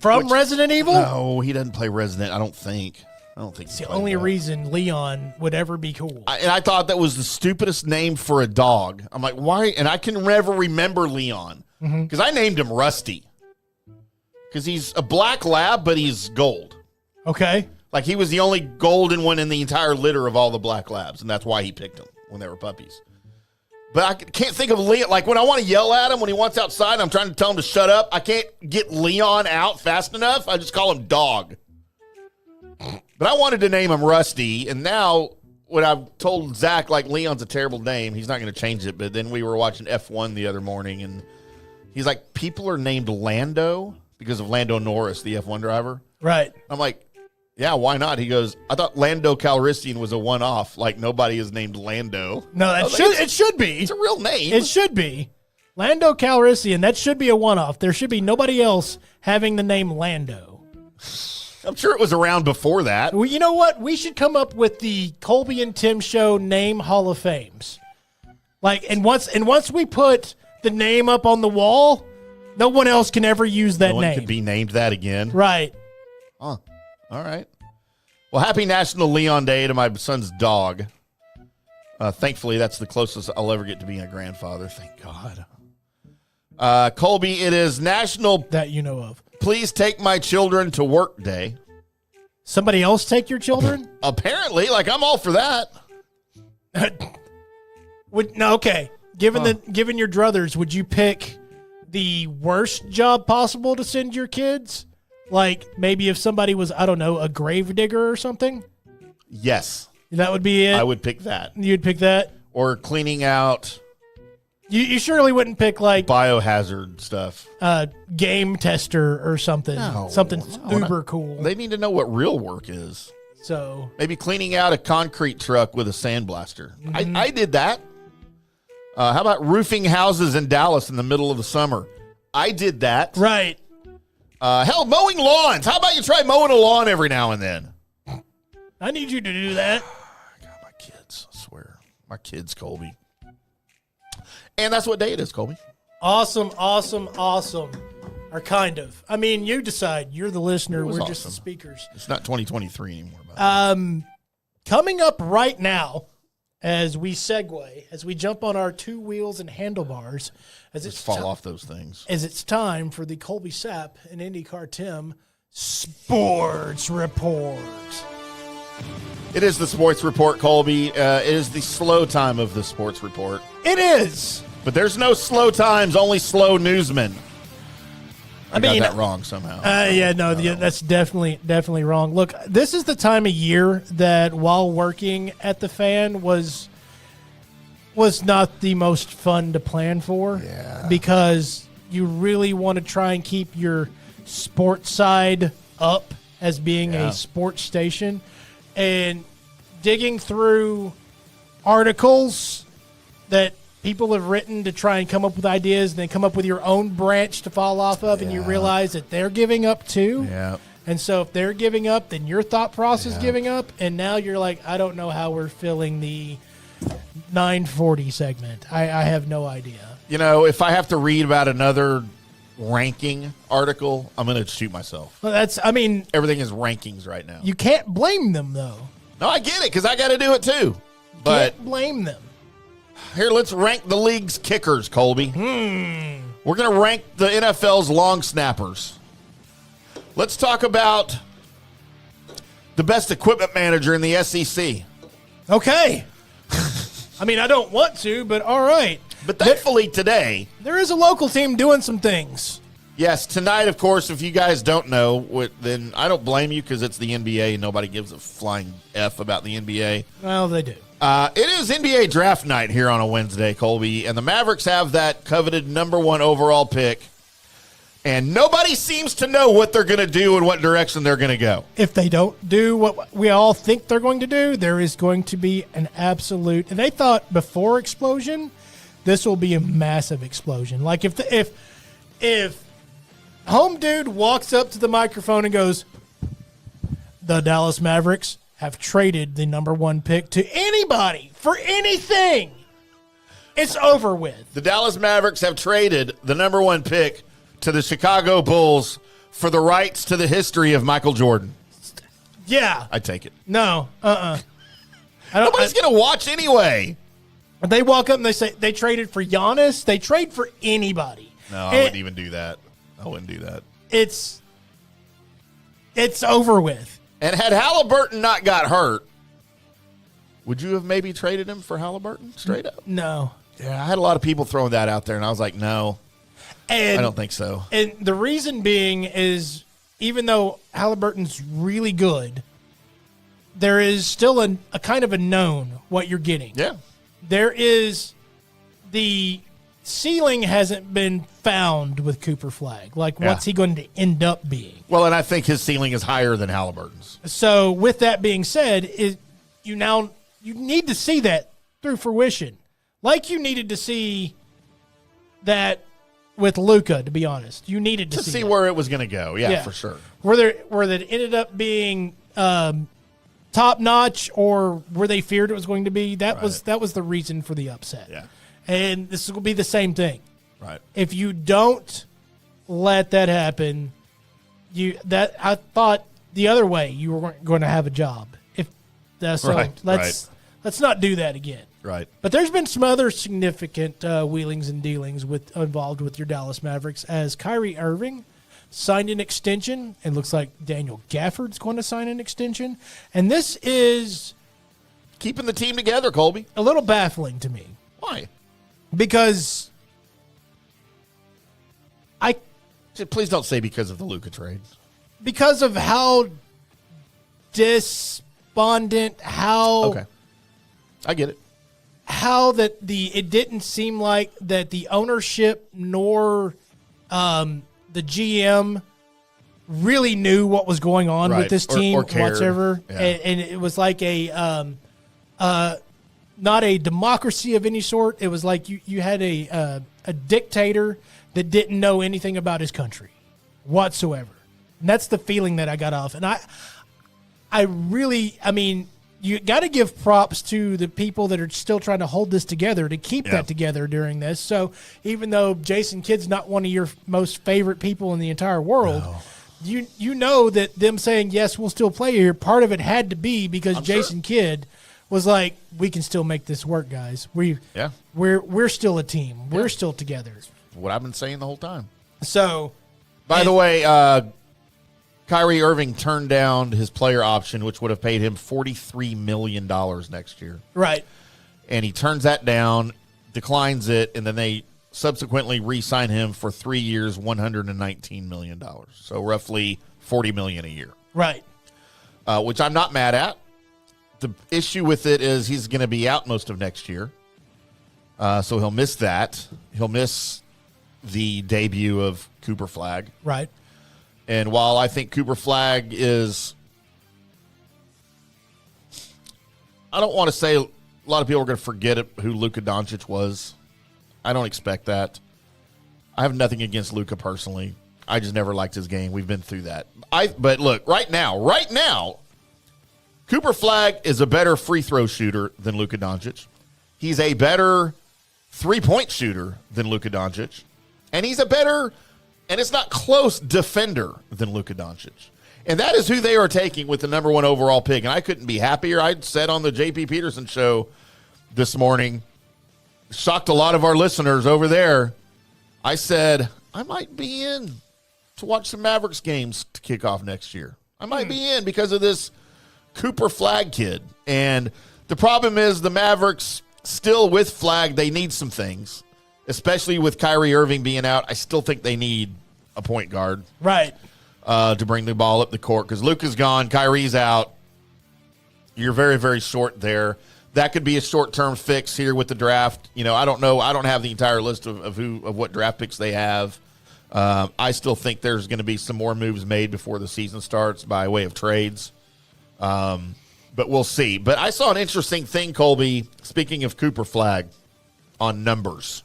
From Resident Evil? No, he doesn't play Resident, I don't think. It's the only reason Leon would ever be cool. And I thought that was the stupidest name for a dog. I'm like, why? And I can never remember Leon because I named him Rusty because he's a black lab, but he's gold. Okay. Like he was the only golden one in the entire litter of all the black labs, and that's why he picked them when they were puppies. But I can't think of Leon. Like when I want to yell at him when he wants outside, I'm trying to tell him to shut up. I can't get Leon out fast enough. I just call him Dog. But I wanted to name him Rusty, and now when I've told Zach, like, Leon's a terrible name, he's not going to change it, but then we were watching F1 the other morning, and he's like, people are named Lando because of Lando Norris, the F1 driver. Right. I'm like, yeah, why not? He goes, I thought Lando Calrissian was a one-off, like nobody is named Lando. No, it should be. It's a real name. It should be. Lando Calrissian, that should be a one-off. There should be nobody else having the name Lando. I'm sure it was around before that. Well, you know what? We should come up with the Colby and Tim Show name Hall of Fames. And once we put the name up on the wall, no one else can ever use that no one name. could be named that again. Right. Huh. All right. Well, happy National Leon Day to my son's dog. Thankfully, that's the closest I'll ever get to being a grandfather. Thank God. Colby, it is National That you know of. Please Take My Children to Work Day. Somebody else take your children? Apparently, like I'm all for that. Okay. Given your druthers, would you pick the worst job possible to send your kids? Like maybe if somebody was, I don't know, a grave digger or something? Yes. That would be it? I would pick that. You'd pick that? Or cleaning out You surely wouldn't pick like biohazard stuff. Game tester or something. No, something no, uber cool. They need to know what real work is. So maybe cleaning out a concrete truck with a sandblaster. I did that. How about roofing houses in Dallas in the middle of the summer? I did that. Right. Hell, mowing lawns. How about you try mowing a lawn every now and then? I need you to do that. God, my kids, I swear. My kids, Colby. And that's what day it is, Colby. Awesome. Or kind of. I mean, you decide. You're the listener. We're awesome. just the speakers. It's not 2023 anymore. Coming up right now, as we segue, as we jump on our two wheels and handlebars, Just fall off those things. As it's time for the Colby Sapp and IndyCar Tim Sports Report. It is the Sports Report, Colby. It is the slow time of the Sports Report. It is. But there's no slow times, only slow newsmen. I mean, got that wrong somehow. That's definitely wrong. Look, this is the time of year that while working at the Fan was not the most fun to plan for. Yeah. Because you really want to try and keep your sports side up as being a sports station. And digging through articles that people have written to try and come up with ideas and then come up with your own branch to fall off of, and you realize that they're giving up too. Yeah. And so if they're giving up, then your thought process is giving up, and now you're like, I don't know how we're filling the 940 segment. I have no idea. You know, if I have to read about another ranking article, I'm going to shoot myself. Well, Everything is rankings right now. you can't blame them, though. No, I get it because I got to do it too. But Can't blame them. here, let's rank the league's kickers, Colby. We're going to rank the NFL's long snappers. Let's talk about the best equipment manager in the SEC. Okay. I don't want to, but all right. But thankfully today, There is a local team doing some things. yes, tonight, of course, if you guys don't know, then I don't blame you because it's the NBA and nobody gives a flying F about the NBA. Well, they do. It is NBA draft night here on a Wednesday, Colby, and the Mavericks have that coveted number 1 overall pick, and nobody seems to know what they're going to do and what direction they're going to go. If they don't do what we all think they're going to do, there is going to be an absolute. And they thought before explosion, this will be a massive explosion. Like if home dude walks up to the microphone and goes, "The Dallas Mavericks have traded the number 1 pick to anybody for anything," it's over with. The Dallas Mavericks have traded the number 1 pick to the Chicago Bulls for the rights to the history of Michael Jordan. Yeah. I take it. No. Nobody's going to watch anyway. They walk up and they say they traded for Giannis. They trade for anybody. No, I wouldn't even do that. I wouldn't do that. It's over with. And had Halliburton not got hurt, would you have maybe traded him for Halliburton straight up? No. Yeah, I had a lot of people throwing that out there, and I was like, no, And I don't think so. And the reason being is even though Halliburton's really good, there is still a kind of a known what you're getting. Yeah. There is the ceiling hasn't been found with Cooper Flagg. Like, what's he going to end up being? Well, and I think his ceiling is higher than Halliburton's. So, with that being said, you need to see that through fruition, like you needed to see that with Luka. To be honest, you needed to See that. where it was going to go. Yeah, for sure. Where it ended up being top notch, or where they feared it was going to be. That was the reason for the upset. Yeah. And this will be the same thing. Right. If you don't let that happen, I thought the other way you weren't going to have a job. If that's so, let's not do that again. Right. But there's been some other significant wheelings and dealings involved with your Dallas Mavericks, as Kyrie Irving signed an extension, and looks like Daniel Gafford's going to sign an extension. And this is Keeping the team together, Colby. a little baffling to me, Why? because Please don't say because of the Luka trade. because of how despondent, Okay. I get it. how that it didn't seem like that the ownership nor the GM really knew what was going on with Right. this Or team cared. whatsoever. Yeah. And it was like not a democracy of any sort. It was like you had a dictator that didn't know anything about his country whatsoever. And that's the feeling that I got off. And you got to give props to the people that are still trying to hold this together, to keep that together during this. So even though Jason Kidd's not one of your most favorite people in the entire world, you know that them saying, yes, we'll still play here, part of it had to be because Jason Kidd was like, we can still make this work, guys. We're still a team. We're still together. What I've been saying the whole time. So, By the way, Kyrie Irving turned down his player option, which would have paid him $43 million next year. right. And he turns that down, declines it, and then they subsequently re-sign him for 3 years, $119 million. So roughly $40 million a year. Right. Which I'm not mad at. The issue with it is he's going to be out most of next year. So he'll miss that. He'll miss the debut of Cooper Flagg. Right. And while I think Cooper Flagg is, I don't want to say a lot of people are going to forget who Luka Doncic was. I don't expect that. I have nothing against Luka personally. I just never liked his game. We've been through that. But look, right now, Cooper Flagg is a better free throw shooter than Luka Doncic. He's a better 3-point shooter than Luka Doncic. And he's a better and it's not close defender than Luka Doncic. And that is who they are taking with the number 1 overall pick. And I couldn't be happier. I said on the J.P. Peterson show this morning, shocked a lot of our listeners over there. I said, I might be in to watch some Mavericks games to kick off next year. I might be in because of this Cooper Flagg kid. And the problem is the Mavericks still with Flagg, they need some things, especially with Kyrie Irving being out. I still think they need a point guard. Right. To bring the ball up the court because Luka's gone, Kyrie's out. You're very, very short there. That could be a short-term fix here with the draft. You know, I don't know. I don't have the entire list of what draft picks they have. I still think there's going to be some more moves made before the season starts by way of trades. But we'll see. But I saw an interesting thing, Colby, speaking of Cooper Flagg, on numbers.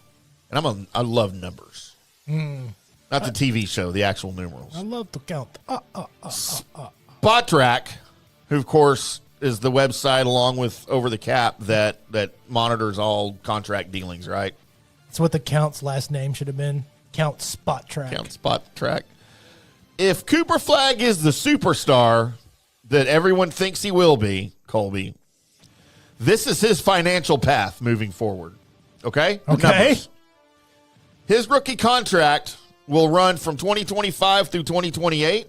And I love numbers. Not the TV show, the actual numerals. I love to count. Spot Track, who, of course, is the website along with Over the Cap that monitors all contract dealings, right? That's what the Count's last name should have been. Count Spot Track. Count Spot Track. If Cooper Flagg is the superstar that everyone thinks he will be, Colby, this is his financial path moving forward. Okay? The Okay. numbers. His rookie contract will run from 2025 through 2028,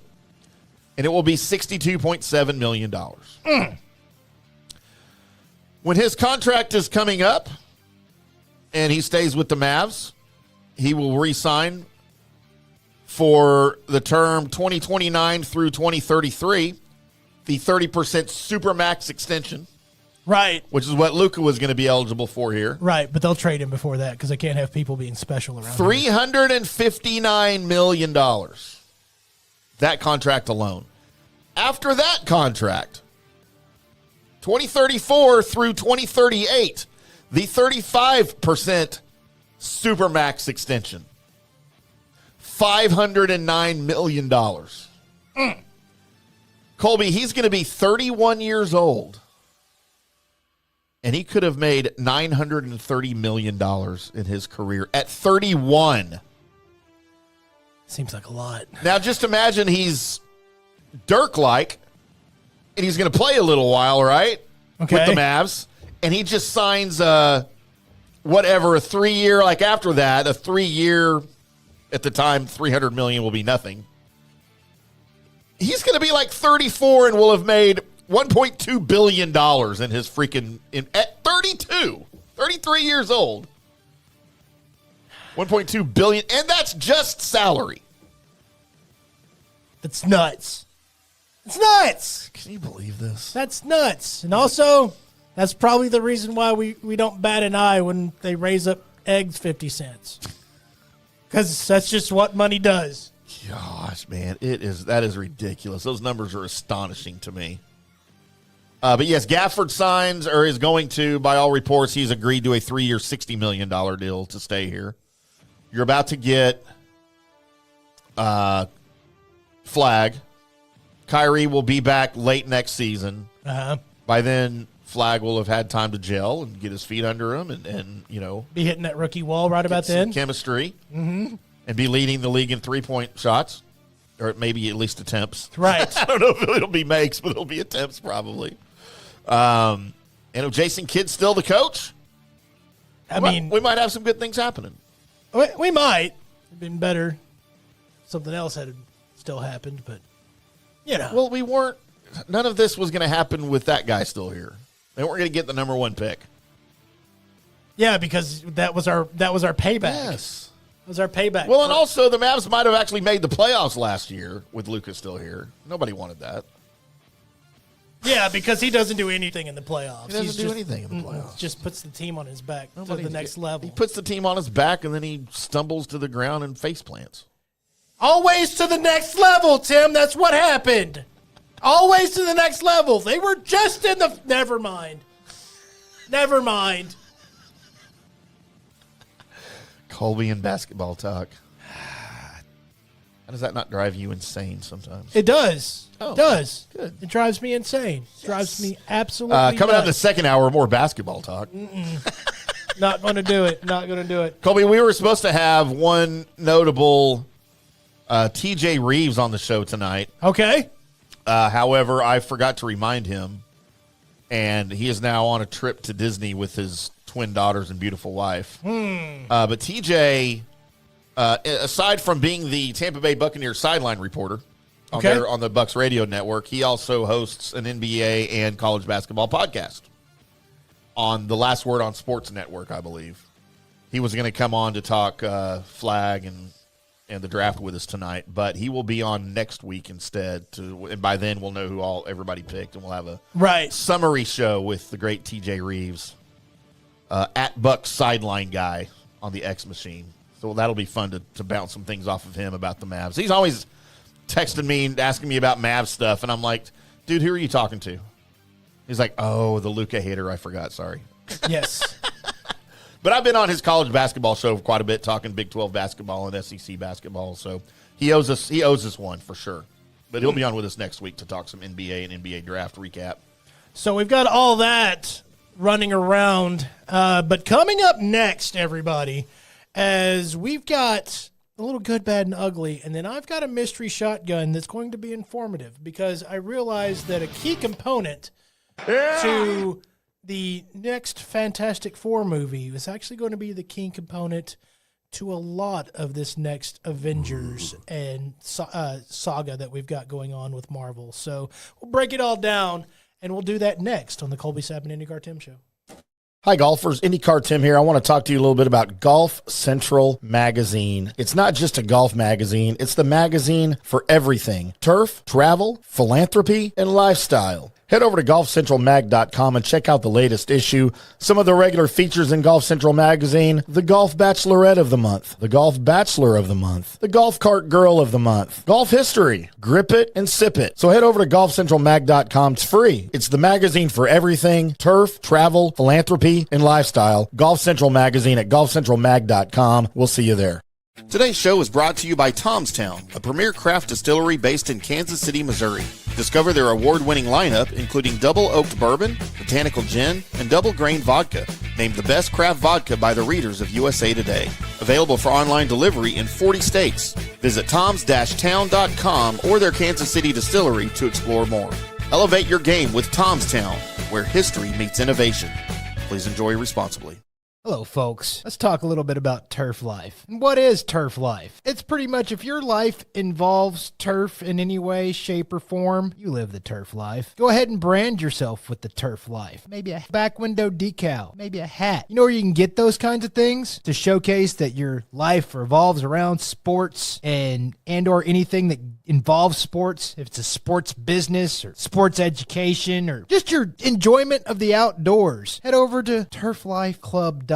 and it will be $62.7 million. When his contract is coming up and he stays with the Mavs, he will re-sign for the term 2029 through 2033, the 30% Supermax extension, Right. which is what Luka was going to be eligible for here. Right, but they'll trade him before that because they can't have people being special around here. $359 million. That contract alone. After that contract, 2034 through 2038, the 35% Supermax extension. $509 million. Colby, he's going to be 31 years old. And he could have made $930 million in his career at 31. Seems like a lot. Now, just imagine he's Dirk-like, and he's going to play a little while, right? Okay. With the Mavs. And he just signs a 3-year, like after that, a 3-year, at the time, $300 million will be nothing. He's going to be like 34 and will have made $1.2 billion in his freaking, at 33 years old. $1.2 billion, and that's just salary. That's nuts. It's nuts. Can you believe this? That's nuts. And also, that's probably the reason why we don't bat an eye when they raise up eggs 50 cents. Because that's just what money does. Gosh, man, that is ridiculous. Those numbers are astonishing to me. But yes, Gafford signs or is going to, by all reports, he's agreed to a 3-year, $60 million deal to stay here. You're about to get Flagg. Kyrie will be back late next season. Uh-huh. By then, Flagg will have had time to gel and get his feet under him and you know. Be hitting that rookie wall right about some then. chemistry. Mm-hmm. And be leading the league in three-point shots. Or maybe at least attempts. Right. I don't know if it'll be makes, but it'll be attempts probably. And if Jason Kidd's still the coach, I mean, we might have some good things happening. we might. It'd been better. Something else had still happened, but, you know. Well, none of this was going to happen with that guy still here. They weren't going to get the number 1 pick. Yeah, because that was our payback. Yes. That was our payback. Well, and also the Mavs might have actually made the playoffs last year with Luka still here. Nobody wanted that. Yeah, because he doesn't do anything in the playoffs. He doesn't do anything in the playoffs. Just puts the team on his back to Nobody- the next level. He puts the team on his back, and then he stumbles to the ground and face plants. Always to the next level, Tim. That's what happened. Always to the next level. They were just in the... Never mind. Never mind. Colby and basketball talk. How does that not drive you insane sometimes? It does. Oh, It does. good. It drives me insane. It drives me absolutely Coming out in the nuts. second hour, more basketball talk. Not going to do it. Not going to do it. Colby, we were supposed to have one notable TJ Reeves on the show tonight. Okay. However, I forgot to remind him, and he is now on a trip to Disney with his twin daughters and beautiful wife. But TJ, aside from being the Tampa Bay Buccaneers sideline reporter on the Bucs radio network, he also hosts an NBA and college basketball podcast on the Last Word on Sports Network, I believe. He was going to come on to talk Flagg and the draft with us tonight, but he will be on next week instead. And by then we'll know who everybody picked, and we'll have a summary show with the great TJ Reeves, at Bucks sideline guy on the X machine. So that'll be fun to bounce some things off of him about the Mavs. He's always texting me and asking me about Mavs stuff, and I'm like, dude, who are you talking to? He's like, oh, the Luka hater. I forgot. Sorry. Yes. But I've been on his college basketball show quite a bit, talking Big 12 basketball and SEC basketball. So he owes us one for sure. But he'll be on with us next week to talk some NBA and NBA draft recap. So we've got all that running around. But coming up next, everybody, as we've got a little good, bad, and ugly, and then I've got a mystery shotgun that's going to be informative because I realized that a key component to the next Fantastic Four movie is actually going to be the key component to a lot of this next Avengers and saga that we've got going on with Marvel. So we'll break it all down, and we'll do that next on the Colby Sapp and IndyCar Tim Show. Hi, golfers. IndyCar Tim here. I want to talk to you a little bit about Golf Central Magazine. It's not just a golf magazine. It's the magazine for everything. Turf, travel, philanthropy, and lifestyle. Head over to golfcentralmag.com and check out the latest issue. Some of the regular features in Golf Central Magazine: the Golf Bachelorette of the Month, the Golf Bachelor of the Month, the Golf Cart Girl of the Month, Golf History, Grip It and Sip It. So head over to golfcentralmag.com. It's free. It's the magazine for everything: turf, travel, philanthropy, and lifestyle. Golf Central Magazine at golfcentralmag.com. We'll see you there. Today's show is brought to you by Tomstown, a premier craft distillery based in Kansas City, Missouri. Discover their award-winning lineup, including double oaked bourbon, botanical gin, and double grain vodka, named the best craft vodka by the readers of USA Today. Available for online delivery in 40 states. Visit toms-town.com or their Kansas City distillery to explore more. Elevate your game with Tomstown, where history meets innovation. Please enjoy responsibly. Hello, folks. Let's talk a little bit about turf life. What is turf life? It's pretty much if your life involves turf in any way, shape, or form, you live the turf life. Go ahead and brand yourself with the turf life. Maybe a back window decal, maybe a hat. You know where you can get those kinds of things to showcase that your life revolves around sports and or anything that involves sports. If it's a sports business or sports education or just your enjoyment of the outdoors, head over to turflifeclub.com.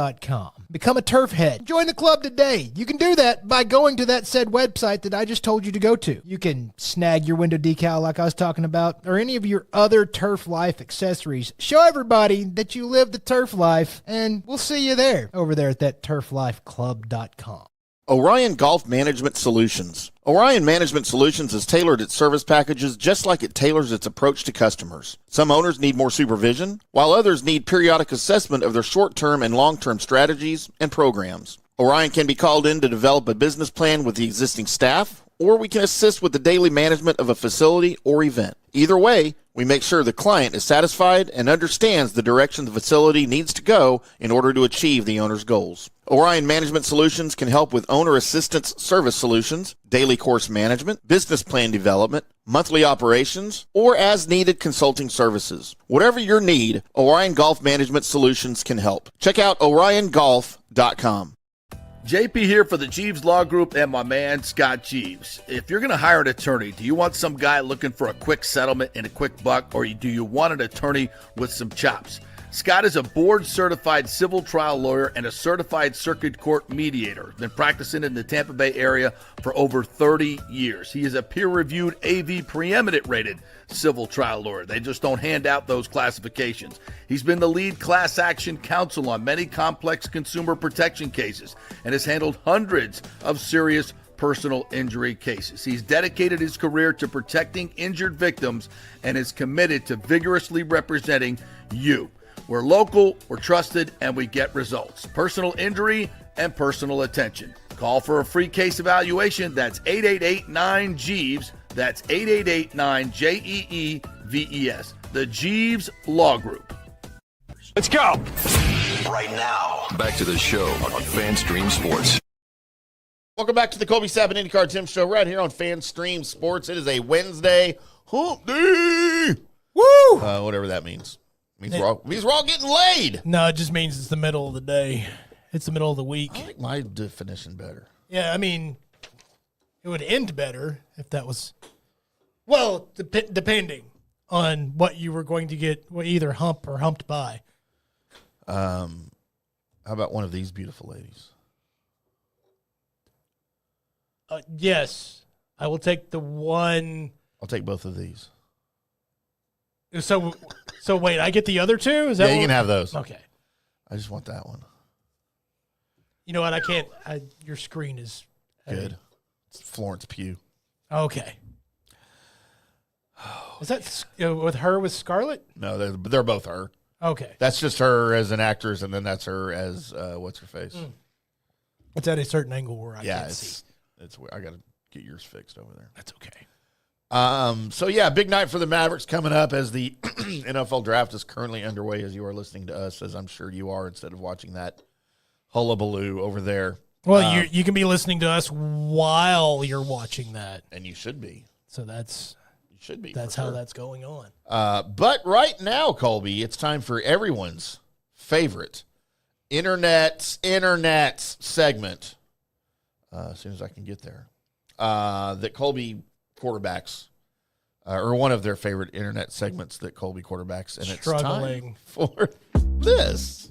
Become a turf head. Join the club today. You can do that by going to that said website that I just told you to go to. You can snag your window decal like I was talking about, or any of your other turf life accessories. Show everybody that you live the turf life, and we'll see you there over there at that turflifeclub.com. Orion Golf Management Solutions. Orion Management Solutions has tailored its service packages just like it tailors its approach to customers. Some owners need more supervision, while others need periodic assessment of their short-term and long-term strategies and programs. Orion can be called in to develop a business plan with the existing staff, or we can assist with the daily management of a facility or event. Either way, we make sure the client is satisfied and understands the direction the facility needs to go in order to achieve the owner's goals. Orion Management Solutions can help with owner assistance service solutions, daily course management, business plan development, monthly operations, or as-needed consulting services. Whatever your need, Orion Golf Management Solutions can help. Check out oriongolf.com. JP here for the Jeeves Law Group and my man Scott Jeeves. If you're going to hire an attorney, do you want some guy looking for a quick settlement and a quick buck, or do you want an attorney with some chops? Scott is a board-certified civil trial lawyer and a certified circuit court mediator. Been practicing in the Tampa Bay area for over 30 years. He is a peer-reviewed AV preeminent-rated civil trial lawyer. They just don't hand out those classifications. He's been the lead class action counsel on many complex consumer protection cases and has handled hundreds of serious personal injury cases. He's dedicated his career to protecting injured victims and is committed to vigorously representing you. We're local, we're trusted, and we get results. Personal injury and personal attention. Call for a free case evaluation. That's 888-9-JEEVES. That's 888-9-JEEVES. The Jeeves Law Group. Let's go. Right now, back to the show on FanStream Sports. Welcome back to the Colby Sapp and IndyCar Tim Show right here on FanStream Sports. It is a Wednesday hump day. Woo! Whatever that means. Means we're all getting laid. No, it just means it's the middle of the day. It's the middle of the week. I like my definition better. Yeah, I mean, it would end better if that was, well, depending on what you were going to get, either hump or humped by. How about one of these beautiful ladies? Yes, I will take the one. I'll take both of these. So wait, I get the other two? Is that Yeah, you what- can have those. Okay. I just want that one. You know what? I can't. Your screen is Good. It's Florence Pugh. Okay. Is that with her with Scarlett? No, they're both her. Okay. That's just her as an actress, and then that's her as what's her face? It's at a certain angle where I Yeah, can't see. it's I got to get yours fixed over there. That's okay. So yeah, big night for the Mavericks coming up as the NFL draft is currently underway as you are listening to us, as I'm sure you are, instead of watching that hullabaloo over there. Well, you can be listening to us while you're watching that. And you should be. So that's That's how that's going on. But right now, Colby, it's time for everyone's favorite internet segment. As soon as I can get there, that Colby quarterbacks, or one of their favorite internet segments that Colby quarterbacks, and Struggling. it's time for this.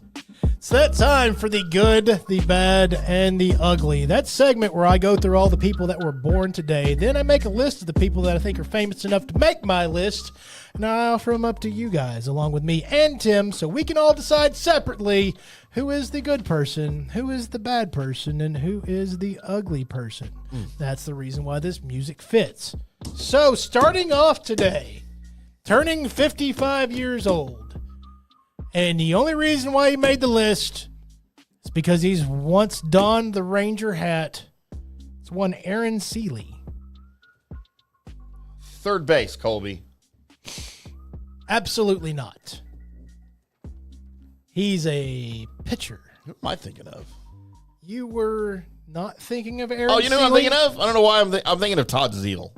It's that time for the good, the bad, and the ugly. That segment where I go through all the people that were born today. Then I make a list of the people that I think are famous enough to make my list. And I offer them up to you guys, along with me and Tim, so we can all decide separately who is the good person, who is the bad person, and who is the ugly person. That's the reason why this music fits. So, starting off today, turning 55 years old. And the only reason why he made the list is because he's once donned the Ranger hat. It's one Aaron Seeley. Third base, Colby. Absolutely not. He's a pitcher. Who am I thinking of? You were not thinking of Aaron Oh, you know what I'm Seeley? thinking of? I don't know why I'm thinking of Todd Zeal.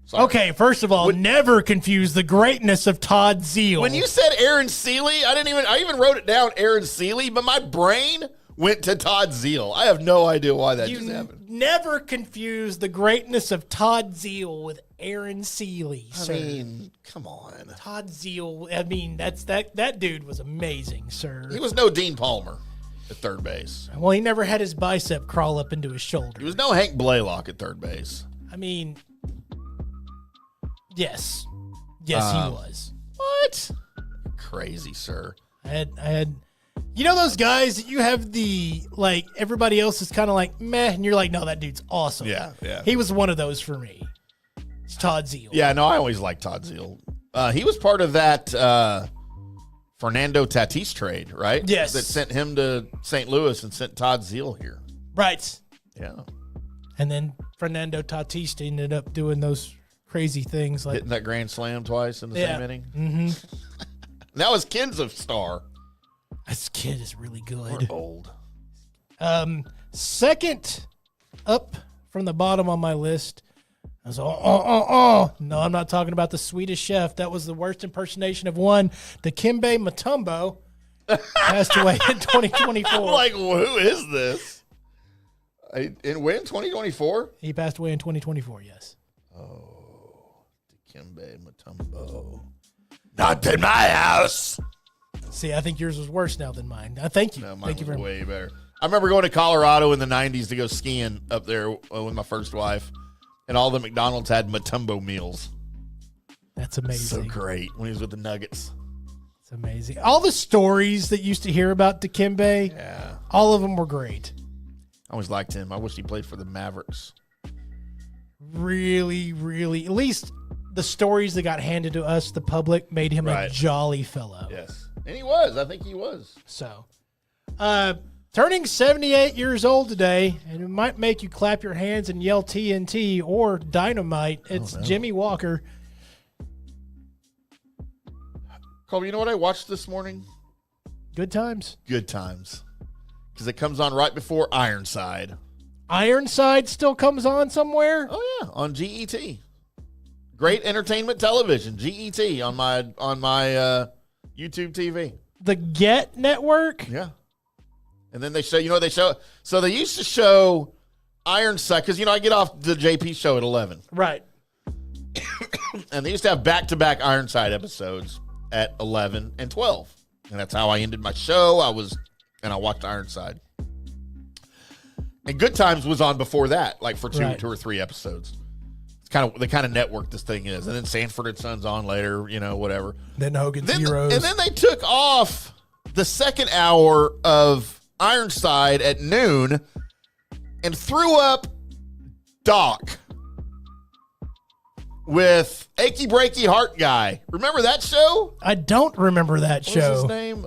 Sorry. Okay, first of all, never confuse the greatness of Todd Zeal. When you said Aaron Seeley, I even wrote it down, Aaron Seeley, but my brain went to Todd Zeal. I have no idea why that just happened. Never confuse the greatness of Todd Zeal with Aaron Seeley, sir. I mean, come on. Todd Zeal, I mean, that dude was amazing, sir. He was no Dean Palmer at third base. Well, he never had his bicep crawl up into his shoulder. He was no Hank Blaylock at third base. I mean, yes. Yes, he was. What? Crazy, sir. I had, you know those guys that you have everybody else is kind of like, meh, and you're like, no, that dude's awesome. Yeah. He was one of those for me. It's Todd Zeal. Yeah, no, I always liked Todd Zeal. He was part of that Fernando Tatis trade, right? Yes. That sent him to St. Louis and sent Todd Zeal here. Right. Yeah. And then Fernando Tatis ended up doing those crazy things like Hitting that grand slam twice in the same inning. Mm-hmm. That was Ken's a star. This kid is really We're good. old. Second up from the bottom on my list. I was No, I'm not talking about the Swedish chef. That was the worst impersonation of one. Dikembe Mutombo passed away in 2024. I'm like, well, who is this? And when? 2024? He passed away in 2024, yes. Dikembe Mutombo. Not in my house. See, I think yours was worse now than mine. Thank you. No, mine Thank you was very way better. I remember going to Colorado in the 90s to go skiing up there with my first wife, and all the McDonald's had Mutombo meals. That's amazing. So great when he was with the Nuggets. It's amazing. All the stories that used to hear about Dikembe, all of them were great. I always liked him. I wish he played for the Mavericks. Really, really, at least the stories that got handed to us, the public, made him a Right. jolly fellow. Yes. And he was. I think he was. So, Turning 78 years old today, and it might make you clap your hands and yell TNT or dynamite. It's Jimmy Walker. Colby, you know what I watched this morning? Good times. Good Times. Because it comes on right before Ironside. Ironside still comes on somewhere? Oh, yeah, on GET. Great entertainment television, GET, on my YouTube TV. The Get Network? Yeah. And then they show, so they used to show Ironside, because, I get off the JP show at 11. Right. And they used to have back-to-back Ironside episodes at 11 and 12. And that's how I ended my show. I watched Ironside. And Good Times was on before that, like for two or three episodes. It's kind of the kind of network this thing is. And then Sanford and Sons on later, whatever. Then Hogan's Heroes. And then they took off the second hour of Ironside at noon and threw up Doc with Achy Breaky Heart Guy. Remember that show? I don't remember that show. What's his name?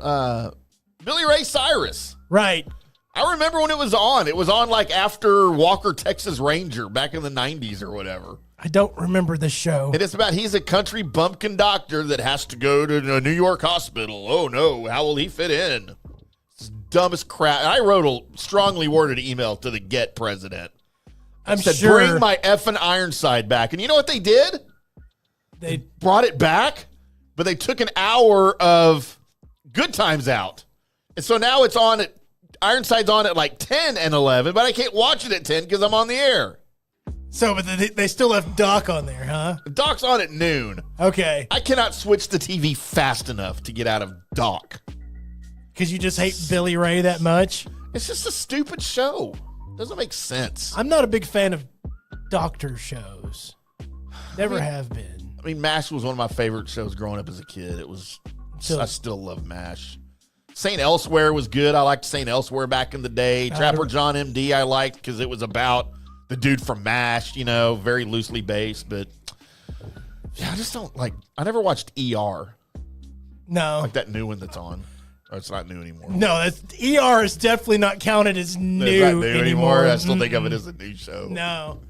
Billy Ray Cyrus. Right. I remember when it was on. It was on like after Walker, Texas Ranger back in the 90s or whatever. I don't remember the show. And it's about he's a country bumpkin doctor that has to go to a New York hospital. Oh, no. How will he fit in? It's dumbest crap. I wrote a strongly worded email to the Get president. I'm said, sure. bring my effing Ironside back. And you know what they did? They brought it back, but they took an hour of Good Times out. And so now it's on at Ironside's on at like 10 and 11, but I can't watch it at 10 because I'm on the air. So, but they still have Doc on there, huh? Doc's on at noon. Okay. I cannot switch the TV fast enough to get out of Doc. Because you just hate Billy Ray that much? It's just a stupid show. Doesn't make sense. I'm not a big fan of doctor shows. Never have been. I mean, MASH was one of my favorite shows growing up as a kid. I still love MASH. St. Elsewhere was good. I liked St. Elsewhere back in the day. Trapper John M.D. I liked because it was about the dude from MASH, very loosely based. But yeah, I just don't like. I never watched ER. No, like that new one that's on. Or it's not new anymore. No, ER is definitely not counted as new, it's not new anymore. I still think of it as a new show. No,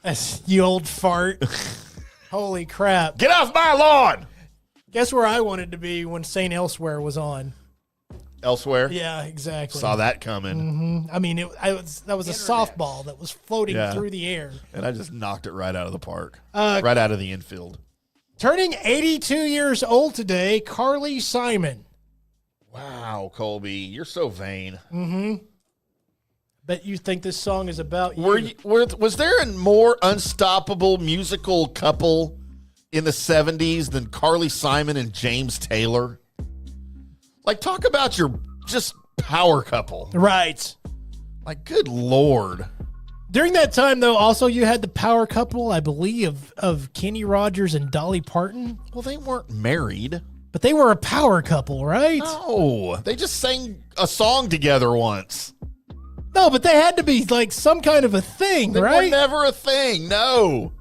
that's you old fart. Holy crap! Get off my lawn. Guess where I wanted to be when St. Elsewhere was on. Elsewhere? Yeah, exactly. Saw that coming. Mm-hmm. I mean, that was a softball that was floating through the air. And I just knocked it right out of the park. Right out of the infield. Turning 82 years old today, Carly Simon. Wow, Colby, you're so vain. Mm-hmm. Bet you think this song is about you. Was there a more unstoppable musical couple in the 70s than Carly Simon and James Taylor? Like, talk about your just power couple. Right. Like, good Lord. During that time, though, also you had the power couple, I believe, of Kenny Rogers and Dolly Parton. Well, they weren't married. But they were a power couple, right? No. They just sang a song together once. No, but they had to be like some kind of a thing, right? They were never a thing, no.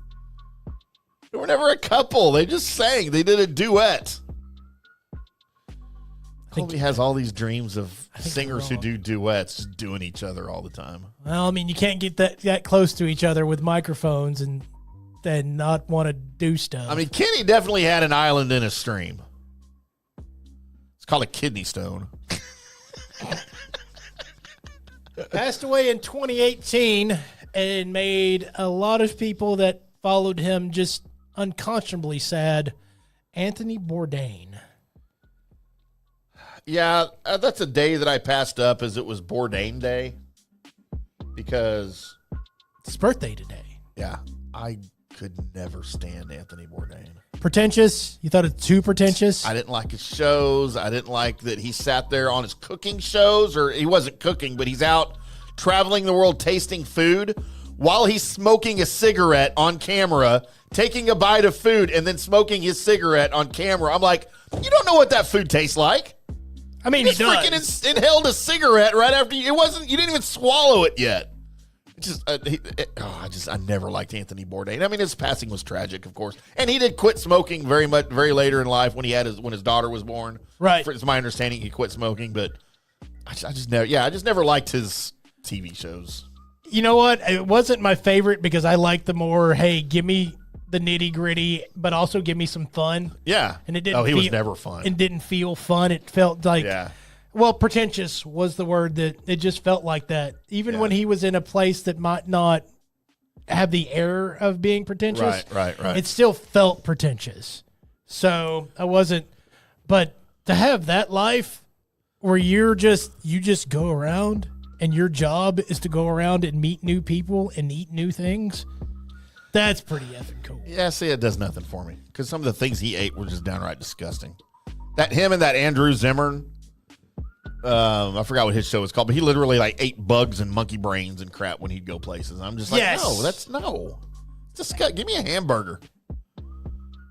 They were never a couple. They just sang. They did a duet. Colby has all these dreams of singers who do duets just doing each other all the time. Well, I mean, you can't get that close to each other with microphones and not want to do stuff. I mean, Kenny definitely had an island in a stream. It's called a kidney stone. Passed away in 2018 and made a lot of people that followed him just unconscionably sad. Anthony Bourdain. Yeah, that's a day that I passed up as it was Bourdain Day because it's his birthday today. Yeah, I could never stand Anthony Bourdain. Pretentious? You thought it too pretentious? I didn't like his shows. I didn't like that he sat there on his cooking shows, or he wasn't cooking, but he's out traveling the world tasting food while he's smoking a cigarette on camera, taking a bite of food, and then smoking his cigarette on camera. I'm like, you don't know what that food tastes like. I mean, he freaking inhaled a cigarette right after you. You didn't even swallow it yet. I never liked Anthony Bourdain. I mean, his passing was tragic, of course, and he did quit smoking very later in life when his daughter was born. Right. It's my understanding he quit smoking, but I just never liked his TV shows. You know what? It wasn't my favorite because I like the more, hey, give me the nitty gritty, but also give me some fun. Yeah. And it didn't. He was never fun. It didn't feel fun. It felt like, well, pretentious was the word that it just felt like that. Even when he was in a place that might not have the air of being pretentious. Right. It still felt pretentious. So I wasn't, but to have that life where you just go around and your job is to go around and meet new people and eat new things, that's pretty effing cool. Yeah, see, it does nothing for me because some of the things he ate were just downright disgusting. That him and that Andrew Zimmern, I forgot what his show was called, but he literally like ate bugs and monkey brains and crap when he'd go places. I'm just like, just give me a hamburger.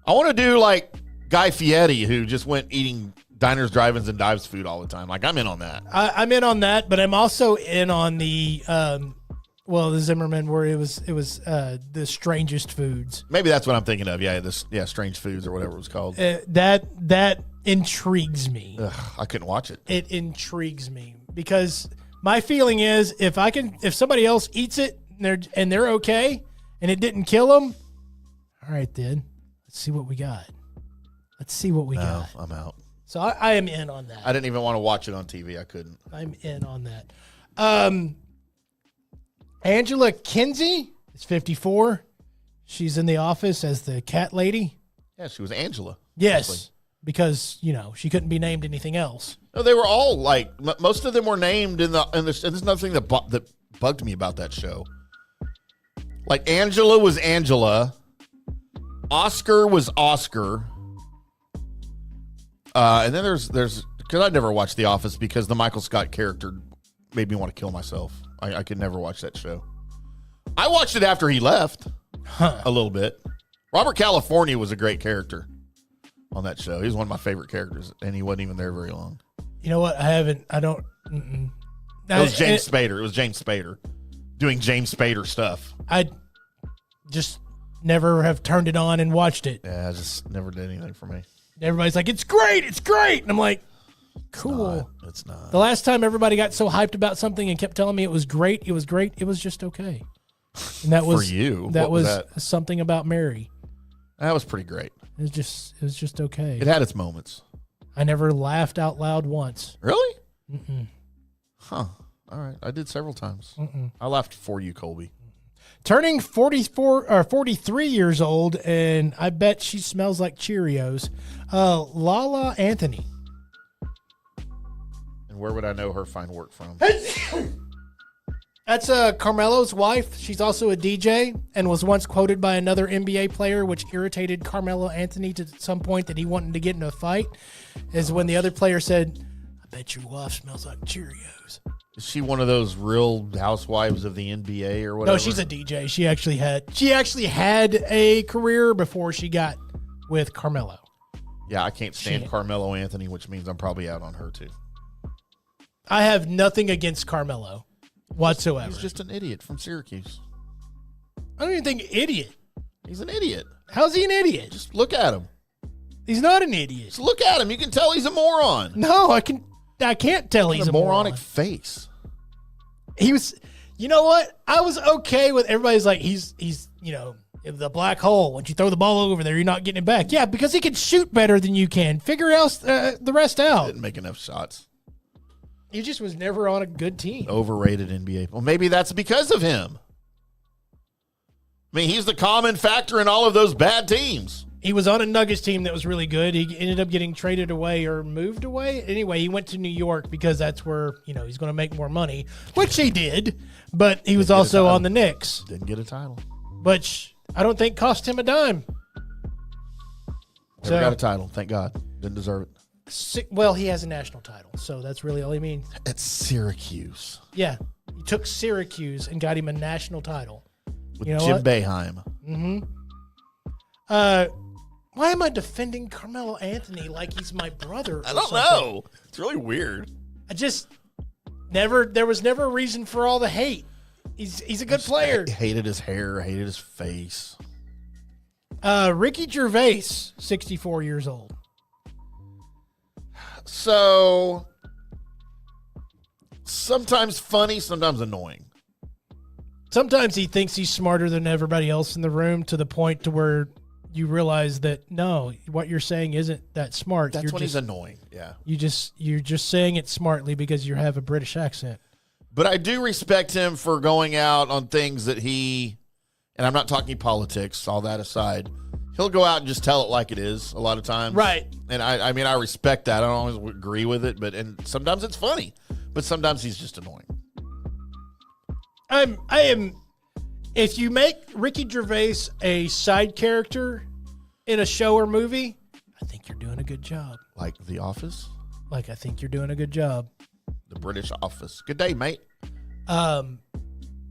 I want to do like Guy Fieri, who just went eating diners, drive-ins, and dives food all the time. Like, I'm in on that. I'm in on that, but I'm also in on the the Zimmerman where it was the strangest foods. Maybe that's what I'm thinking of. Yeah, strange foods or whatever it was called. That intrigues me. Ugh, I couldn't watch it. It intrigues me because my feeling is if somebody else eats it and they're okay and it didn't kill them, all right then, let's see what we got. No, I'm out. So I am in on that. I didn't even want to watch it on TV. I couldn't. I'm in on that. Angela Kinsey is 54. She's in The Office as the cat lady. Yeah, she was Angela. Yes, actually. Because she couldn't be named anything else. No, they were all like most of them were named in the. And there's another thing that bugged me about that show. Like Angela was Angela, Oscar was Oscar. And then there's because I never watched The Office because the Michael Scott character made me want to kill myself. I could never watch that show. I watched it after he left a little bit. Robert California was a great character on that show. He was one of my favorite characters, and he wasn't even there very long. You know what? It was James Spader. It was James Spader doing James Spader stuff. I just never have turned it on and watched it. Yeah, I just never did anything for me. Everybody's like, it's great. And I'm like, cool. It's not. The last time everybody got so hyped about something and kept telling me it was great, it was just okay. And that was for you. That was something about Mary. That was pretty great. It was just okay. It had its moments. I never laughed out loud once. Really? Mm-mm. Huh. All right. I did several times. Mm-mm. I laughed for you, Colby. Turning 44 or 43 years old, and I bet she smells like Cheerios. Lala Anthony. And where would I know her fine work from? That's Carmelo's wife. She's also a DJ and was once quoted by another NBA player, which irritated Carmelo Anthony to some point that he wanted to get in a fight, is when the other player said, I bet your wife smells like Cheerios. Is she one of those real housewives of the NBA or whatever? No, she's a DJ. She actually had a career before she got with Carmelo. Yeah, I can't stand Carmelo Anthony, which means I'm probably out on her too. I have nothing against Carmelo whatsoever. He's just an idiot from Syracuse. I don't even think idiot. He's an idiot. How's he an idiot? Just look at him. He's not an idiot. Just look at him. You can tell he's a moron. No, I can't tell he's a moronic moron. face. He was, you know what? I was okay with everybody's like, he's the black hole. Once you throw the ball over there, you're not getting it back. Yeah, because he can shoot better than you can. Figure else the rest out. Didn't make enough shots. He just was never on a good team. Overrated NBA. Well, maybe that's because of him. I mean, he's the common factor in all of those bad teams. He was on a Nuggets team that was really good. He ended up getting traded away or moved away. Anyway, he went to New York because that's where, he's going to make more money, which he did. But he was also on the Knicks. Didn't get a title. Which I don't think cost him a dime. Never got a title. Thank God. Didn't deserve it. Well, he has a national title, so that's really all he means. At Syracuse. Yeah. He took Syracuse and got him a national title. With Jim Boeheim. Mm-hmm. Why am I defending Carmelo Anthony like he's my brother? I don't know. It's really weird. There was never a reason for all the hate. He's a good player. I hated his hair. I hated his face. Ricky Gervais, 64 years old. So, Sometimes funny, sometimes annoying. Sometimes he thinks he's smarter than everybody else in the room to the point to where you realize that no, what you're saying isn't that smart. That's when he's annoying. Yeah. You're just saying it smartly because you have a British accent. But I do respect him for going out on things that and I'm not talking politics, all that aside. He'll go out and just tell it like it is a lot of times. Right. And I mean, I respect that. I don't always agree with it, and sometimes it's funny, but sometimes he's just annoying. I am. If you make Ricky Gervais a side character in a show or movie, I think you're doing a good job. Like The Office? I think you're doing a good job. The British Office. Good day, mate.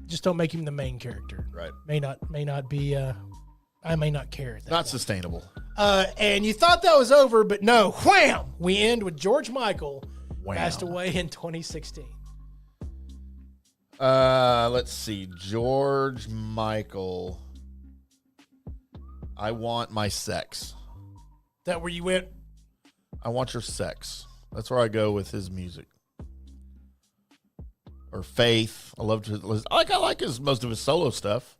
Just don't make him the main character. Right. May not be. I may not care. Not sustainable. And you thought that was over, but no. Wham! We end with George Michael passed away in 2016. Let's see. George Michael. I want my sex. That where you went? I want your sex. That's where I go with his music. Or Faith. I love to. I like most of his solo stuff.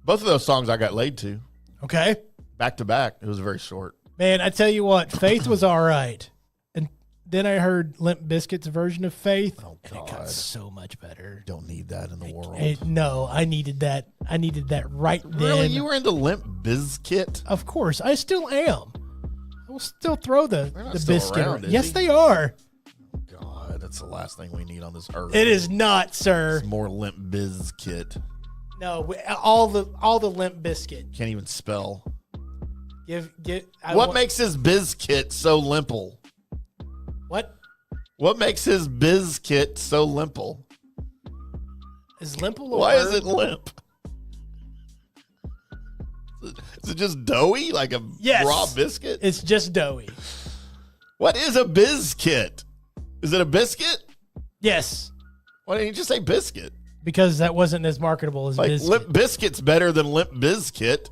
Both of those songs I got laid to. Okay. Back to back. It was very short. Man, I tell you what, Faith was all right. And then I heard Limp Bizkit's version of Faith. Oh, God. And it got so much better. Don't need that in the world. No, I needed that. I needed that right then. Really? You were into Limp Bizkit? Of course. I still am. I will still throw the biscuit around, yes, they are. God, that's the last thing we need on this earth. It is not, sir. It's more Limp Bizkit. No, all the Limp Bizkit. Can't even spell. What makes his Bizkit so limple? What? What makes his Bizkit so limple? Is limple a Why word? is it limp? Is it just doughy, like a raw biscuit? It's just doughy. What is a Bizkit? Is it a biscuit? Yes. Why didn't you just say biscuit? Because that wasn't as marketable as biscuit. Limp Bizkit's better than Limp Bizkit.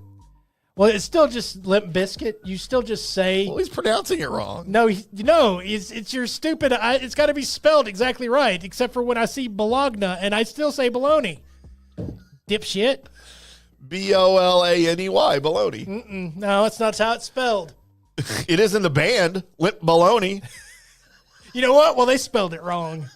Well, it's still just Limp Bizkit. You still just say. Well, he's pronouncing it wrong. No, it's your stupid. It's got to be spelled exactly right, except for when I see Bologna, and I still say baloney. Dipshit. Bolany, baloney. No, that's not how it's spelled. It is in the band, Limp Baloney. You know what? Well, they spelled it wrong.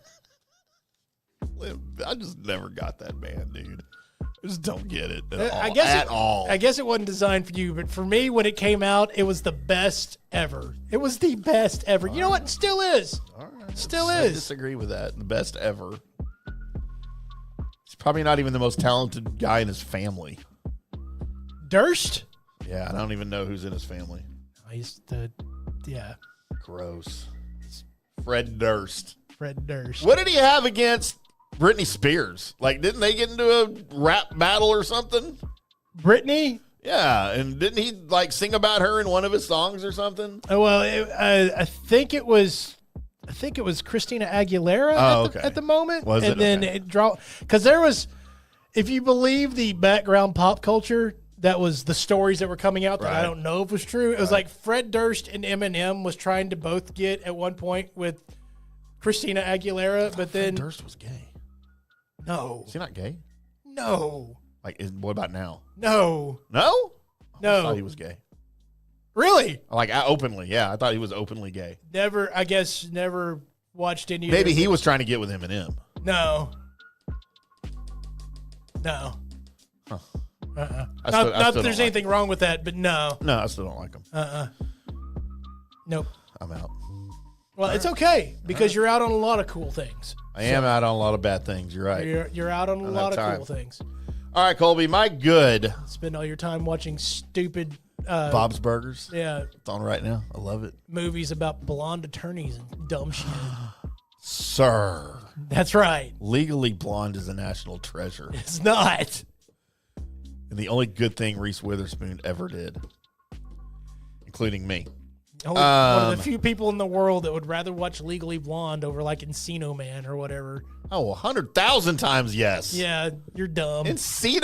I just never got that band, dude. I just don't get it at all. I guess it wasn't designed for you, but for me, when it came out, it was the best ever. It was the best ever. You know what? It still is. All right. Still I is. disagree with that. The best ever. He's probably not even the most talented guy in his family. Durst? Yeah, I don't even know who's in his family. He's Gross. Fred Durst. Fred Durst. What did he have against Britney Spears? Like, didn't they get into a rap battle or something? Britney? Yeah, and didn't he sing about her in one of his songs or something? Oh, well, I think it was Christina Aguilera at the moment. Was it? And then it because there was, if you believe the background pop culture, that was the stories that were coming out that I don't know if was true. It was like Fred Durst and Eminem was trying to both get at one point with Christina Aguilera, but then Fred Durst was gay. No. Is he not gay? No. What about now? No. No? No. I thought he was gay. Really? Openly, yeah. I thought he was openly gay. Never watched any Maybe he was trying to get with Eminem. No. No. Huh. Not that there's anything wrong with that, but no. No, I still don't like him. Nope. I'm out. Well, it's okay because you're out on a lot of cool things. I am out on a lot of bad things. You're right. You're out on a lot of cool things. All right, Colby, my good. Spend all your time watching stupid Bob's Burgers. Yeah. It's on right now. I love it. Movies about blonde attorneys and dumb shit. Sir. That's right. Legally Blonde is a national treasure. It's not. And the only good thing Reese Witherspoon ever did, including me. One of the few people in the world that would rather watch Legally Blonde over Encino Man or whatever. Oh, 100,000 times yes. Yeah, you're dumb. Encino?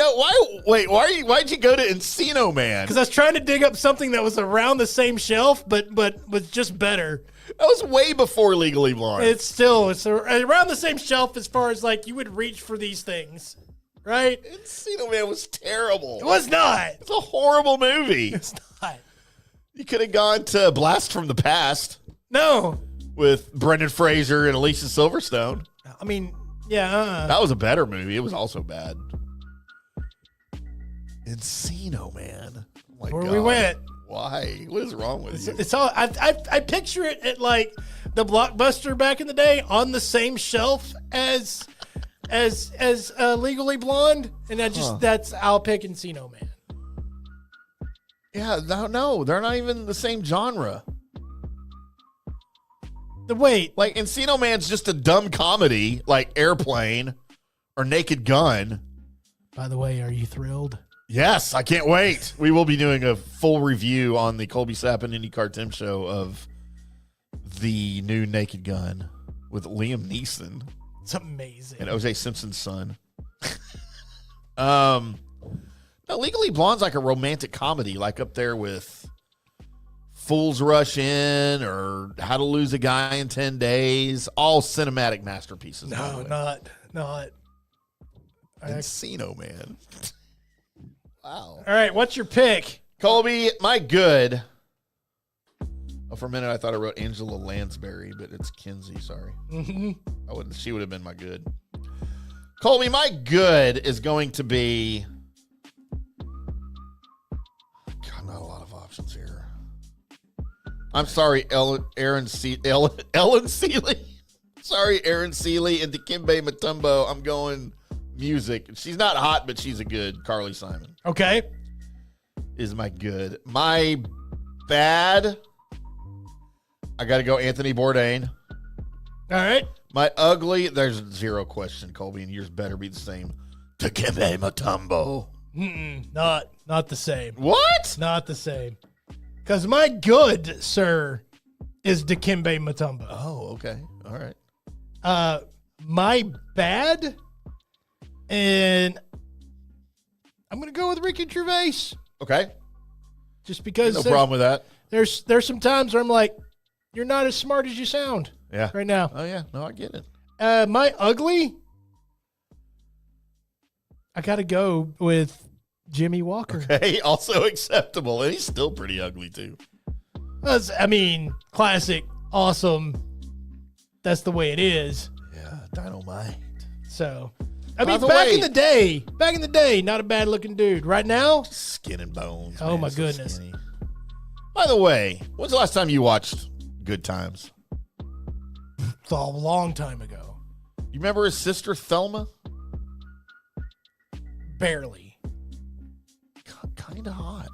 Why'd you go to Encino Man? Because I was trying to dig up something that was around the same shelf, but was just better. That was way before Legally Blonde. It's around the same shelf as far as like you would reach for these things, right? Encino Man was terrible. It was not. It's a horrible movie. It's not. You could have gone to Blast from the Past. No. With Brendan Fraser and Alicia Silverstone. I mean, yeah. That was a better movie. It was also bad. Encino Man. Oh my Where God. we went. Why? What is wrong with you? It's all. I picture it at like the Blockbuster back in the day on the same shelf as Legally Blonde, and I'll pick Encino Man. Yeah, no, they're not even the same genre. Like Encino Man's just a dumb comedy, like Airplane or Naked Gun. By the way, are you thrilled? Yes, I can't wait. We will be doing a full review on the Colby Sapp and IndyCar Tim show of the new Naked Gun with Liam Neeson. It's amazing. And O.J. Simpson's son. No, Legally Blonde's like a romantic comedy, like up there with Fools Rush In or How to Lose a Guy in 10 Days. All cinematic masterpieces. No, not. Encino Man. Wow. All right, what's your pick? Colby, my good. Oh, for a minute I thought I wrote Angela Lansbury, but it's Kinsey, sorry. Mm-hmm. She would have been my good. Colby, my good is going to be... God, not a lot of options here. I'm sorry, Ellen Seeley. Sorry, Aaron Seeley and Dikembe Mutombo. I'm going music. She's not hot, but she's a good. Carly Simon. Okay. Is my good. My bad, I got to go Anthony Bourdain. All right. My ugly, there's zero question, Colby, and yours better be the same. Dikembe Mutombo. Not the same. What? Not the same. Because my good, sir, is Dikembe Mutombo. Oh, okay. All right. My bad, and I'm going to go with Ricky Gervais. Okay. Just because no problem with that. There's some times where I'm like, you're not as smart as you sound. Yeah. Right now. Oh, yeah. No, I get it. My ugly, I got to go with Jimmy Walker. Okay, also acceptable. And he's still pretty ugly, too. I mean, classic, awesome. That's the way it is. Yeah, dynamite. So, I mean, By the back way- in the day, not a bad looking dude. Right now, Skin and bones. Oh, man, my so goodness. skinny. By the way, when's the last time you watched Good Times? it's a long time ago. You remember his sister Thelma? Barely. Kind of hot.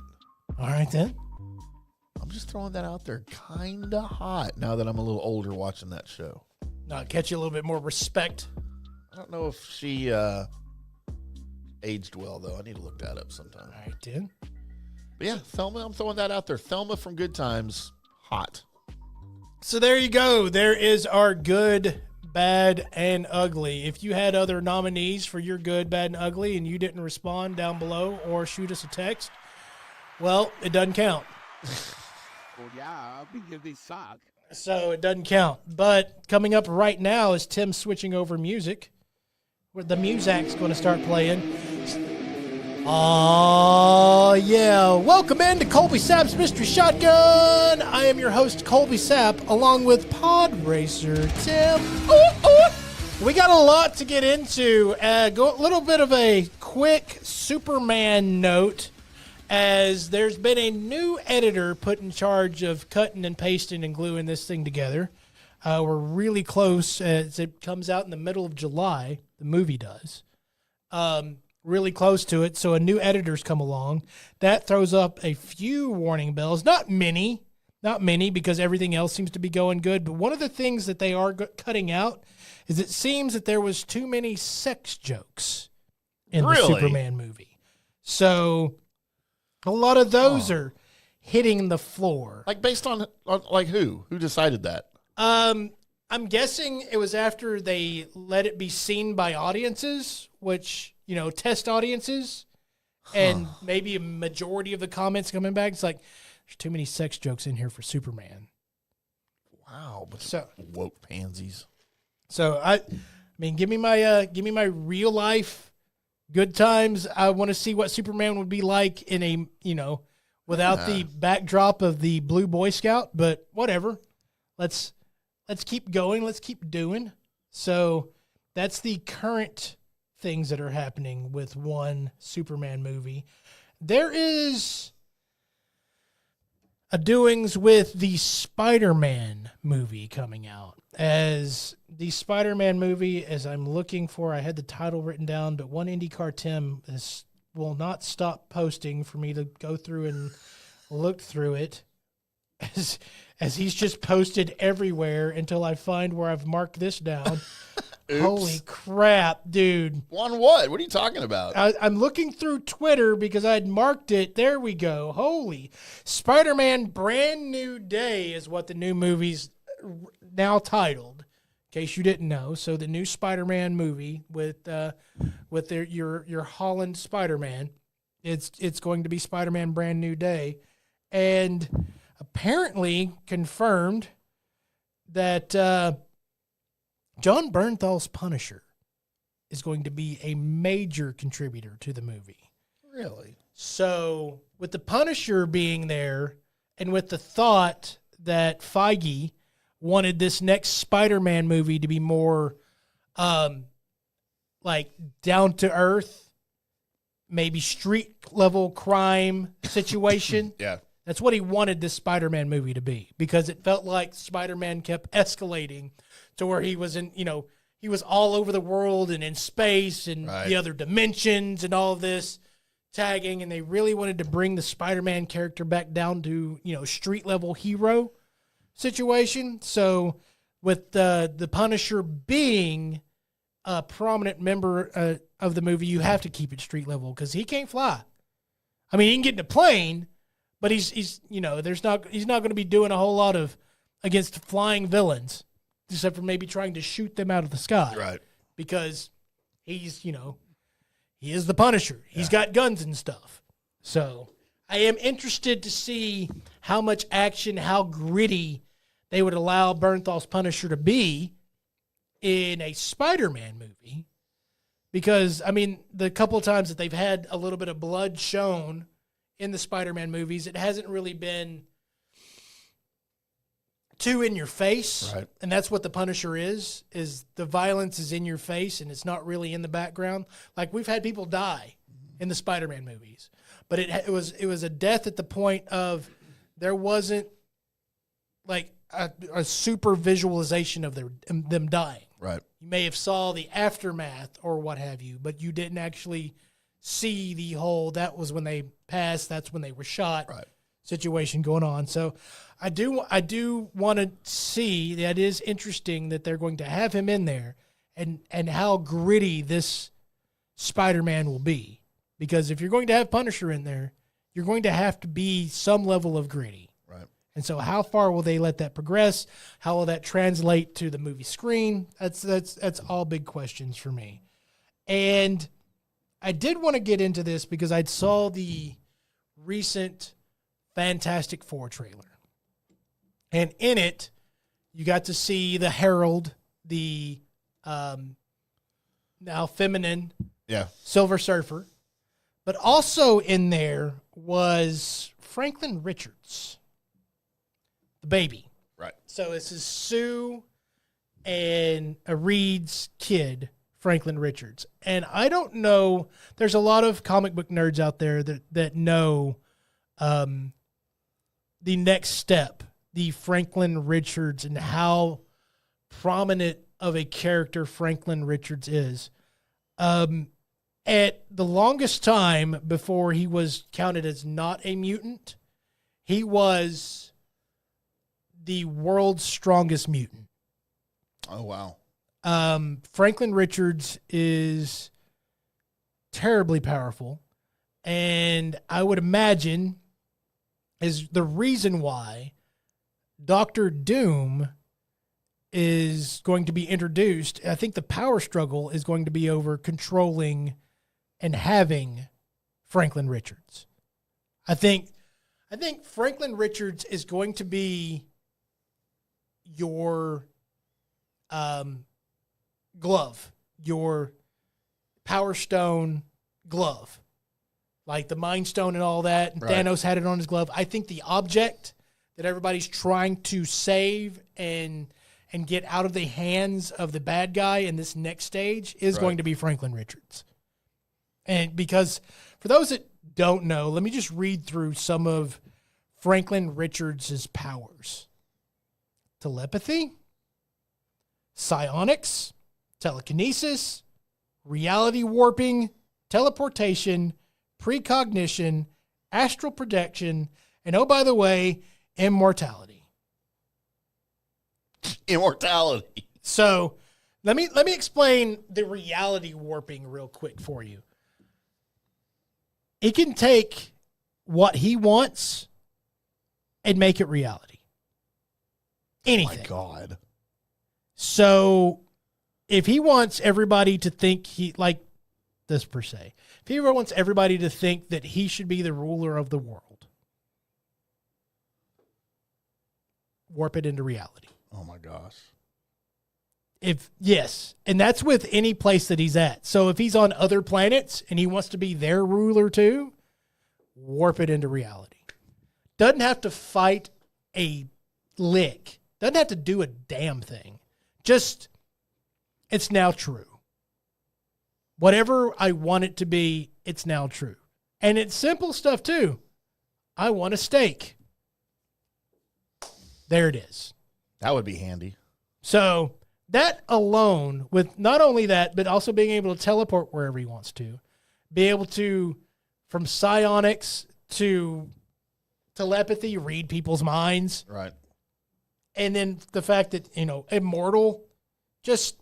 All right, then. I'm just throwing that out there. Kind of hot now that I'm a little older watching that show. Now, catch you a little bit more respect. I don't know if she aged well, though. I need to look that up sometime. All right, then. But yeah, Thelma, I'm throwing that out there. Thelma from Good Times, hot. So there you go. There is our good, bad, and ugly. If you had other nominees for your good, bad, and ugly, and you didn't respond down below or shoot us a text, well, it doesn't count. Well, yeah, because they suck. So it doesn't count. But coming up right now is Tim switching over music, where the Muzak's going to start playing. Oh, yeah. Welcome into Colby Sapp's Mystery Shotgun. I am your host, Colby Sapp, along with Pod Racer Tim. We got a lot to get into. Go a little bit of a quick Superman note, as there's been a new editor put in charge of cutting and pasting and gluing this thing together. We're really close as it comes out in the middle of July. The movie does. Really close to it. So a new editor's come along. That throws up a few warning bells. Not many, because everything else seems to be going good. But one of the things that they are cutting out is it seems that there was too many sex jokes in the Superman movie. So a lot of those are hitting the floor. Like based on like who? Who decided that? I'm guessing it was after they let it be seen by audiences, which, test audiences, and maybe a majority of the comments coming back. It's like, there's too many sex jokes in here for Superman. Wow, but So woke pansies. So I mean, give me my real life good times. I want to see what Superman would be like in a without the backdrop of the Blue Boy Scout. But whatever, let's keep going. Let's keep doing. So that's the current things that are happening with one Superman movie. There is a doings with the Spider-Man movie coming out. As the Spider-Man movie, as I'm looking for, I had the title written down, but one IndyCar Tim will not stop posting for me to go through and look through it, as he's just posted everywhere until I find where I've marked this down. Holy crap, dude. On what? What are you talking about? I'm looking through Twitter because I had marked it. There we go. Holy. Spider-Man Brand New Day is what the new movie's now titled, in case you didn't know. So the new Spider-Man movie with your Holland Spider-Man, it's going to be Spider-Man Brand New Day. And apparently confirmed that John Bernthal's Punisher is going to be a major contributor to the movie. Really? So with the Punisher being there, and with the thought that Feige wanted this next Spider-Man movie to be more like down to earth, maybe street level crime situation. Yeah. That's what he wanted this Spider-Man movie to be, because it felt like Spider-Man kept escalating to where he was he was all over the world and in space and the other dimensions and all of this tagging. And they really wanted to bring the Spider-Man character back down to, street level hero situation. So with the Punisher being a prominent member of the movie, you have to keep it street level because he can't fly. I mean, he can get in a plane, but he's not going to be doing a whole lot of against flying villains, except for maybe trying to shoot them out of the sky. Right. Because he is the Punisher. He's got guns and stuff. So I am interested to see how much action, how gritty they would allow Bernthal's Punisher to be in a Spider-Man movie. Because, I mean, the couple of times that they've had a little bit of blood shown in the Spider-Man movies, it hasn't really been too in your face. Right. And that's what the Punisher is the violence is in your face and it's not really in the background. Like, we've had people die in the Spider-Man movies, but it was a death at the point of there wasn't like a super visualization of them dying. Right. You may have saw the aftermath or what have you, but you didn't actually see the whole, that was when they passed, that's when they were shot situation going on. So I do want to see, that is interesting that they're going to have him in there and how gritty this Spider-Man will be. Because if you're going to have Punisher in there, you're going to have to be some level of gritty. Right. And so how far will they let that progress? How will that translate to the movie screen? That's all big questions for me. And I did want to get into this because I saw the recent Fantastic Four trailer. And in it, you got to see the Herald, the now feminine Silver Surfer. But also in there was Franklin Richards, the baby. Right. So this is Sue and Reed's kid, Franklin Richards. And I don't know, there's a lot of comic book nerds out there that know the next step, the Franklin Richards, and how prominent of a character Franklin Richards is. At the longest time before he was counted as not a mutant, he was the world's strongest mutant. Oh, wow. Franklin Richards is terribly powerful, and I would imagine is the reason why Dr. Doom is going to be introduced. I think the power struggle is going to be over controlling and having Franklin Richards. I think Franklin Richards is going to be your glove, your Power Stone glove, like the Mind Stone and all that. And Right. Thanos had it on his glove. I think the object that everybody's trying to save and get out of the hands of the bad guy in this next stage is Right. going to be Franklin Richards. And because for those that don't know, let me just read through some of Franklin Richards' powers. Telepathy, psionics, telekinesis, reality warping, teleportation, precognition, astral projection, and oh, by the way, immortality. Immortality. So let me explain the reality warping real quick for you. He can take what he wants and make it reality. Anything. Oh my God. So if he wants everybody to think he, like this per se, if he ever wants everybody to think that he should be the ruler of the world, warp it into reality. Oh my gosh. Yes, and that's with any place that he's at. So if he's on other planets and he wants to be their ruler too, warp it into reality. Doesn't have to fight a lick. Doesn't have to do a damn thing. Just, it's now true. Whatever I want it to be, it's now true. And it's simple stuff too. I want a steak. There it is. That would be handy. So that alone, with not only that, but also being able to teleport wherever he wants to, be able to, from psionics to telepathy, read people's minds. Right. And then the fact that, immortal, just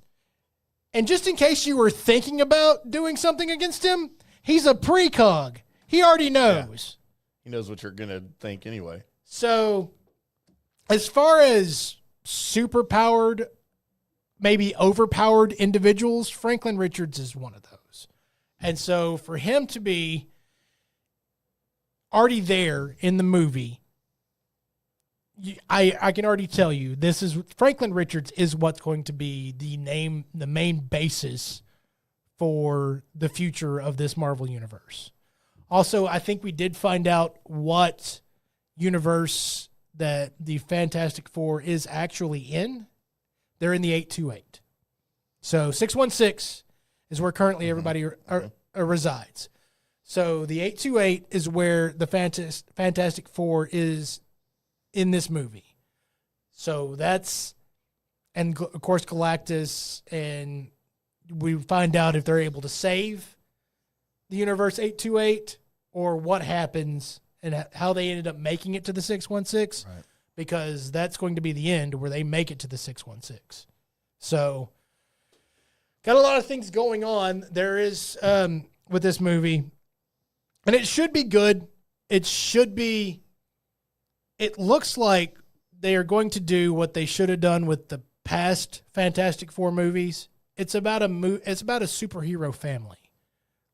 in case you were thinking about doing something against him, he's a precog. He already knows. Yeah. He knows what you're going to think anyway. So as far as superpowered, maybe overpowered individuals, Franklin Richards is one of those. And so for him to be already there in the movie, I can already tell you Franklin Richards is what's going to be the main basis for the future of this Marvel universe. Also, I think we did find out what universe that the Fantastic Four is actually in. They're in the 828. So 616 is where currently everybody resides. So the 828 is where the Fantastic Four is in this movie. So that's, and of course Galactus, and we find out if they're able to save the universe 828 or what happens and how they ended up making it to the 616. Right. Because that's going to be the end where they make it to the 616. So, got a lot of things going on. There is, with this movie, and it should be good. It looks like they are going to do what they should have done with the past Fantastic Four movies. It's about a superhero family.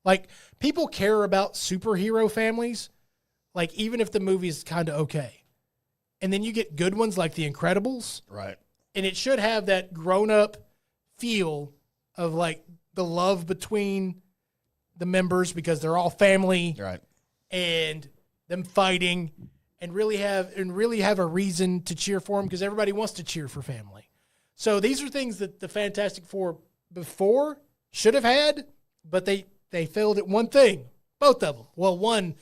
Like, people care about superhero families, like, even if the movie is kind of okay. And then you get good ones like The Incredibles. Right. And it should have that grown-up feel of, like, the love between the members because they're all family. Right. And them fighting and really have a reason to cheer for them because everybody wants to cheer for family. So these are things that the Fantastic Four before should have had, but they failed at one thing. Both of them. Well, one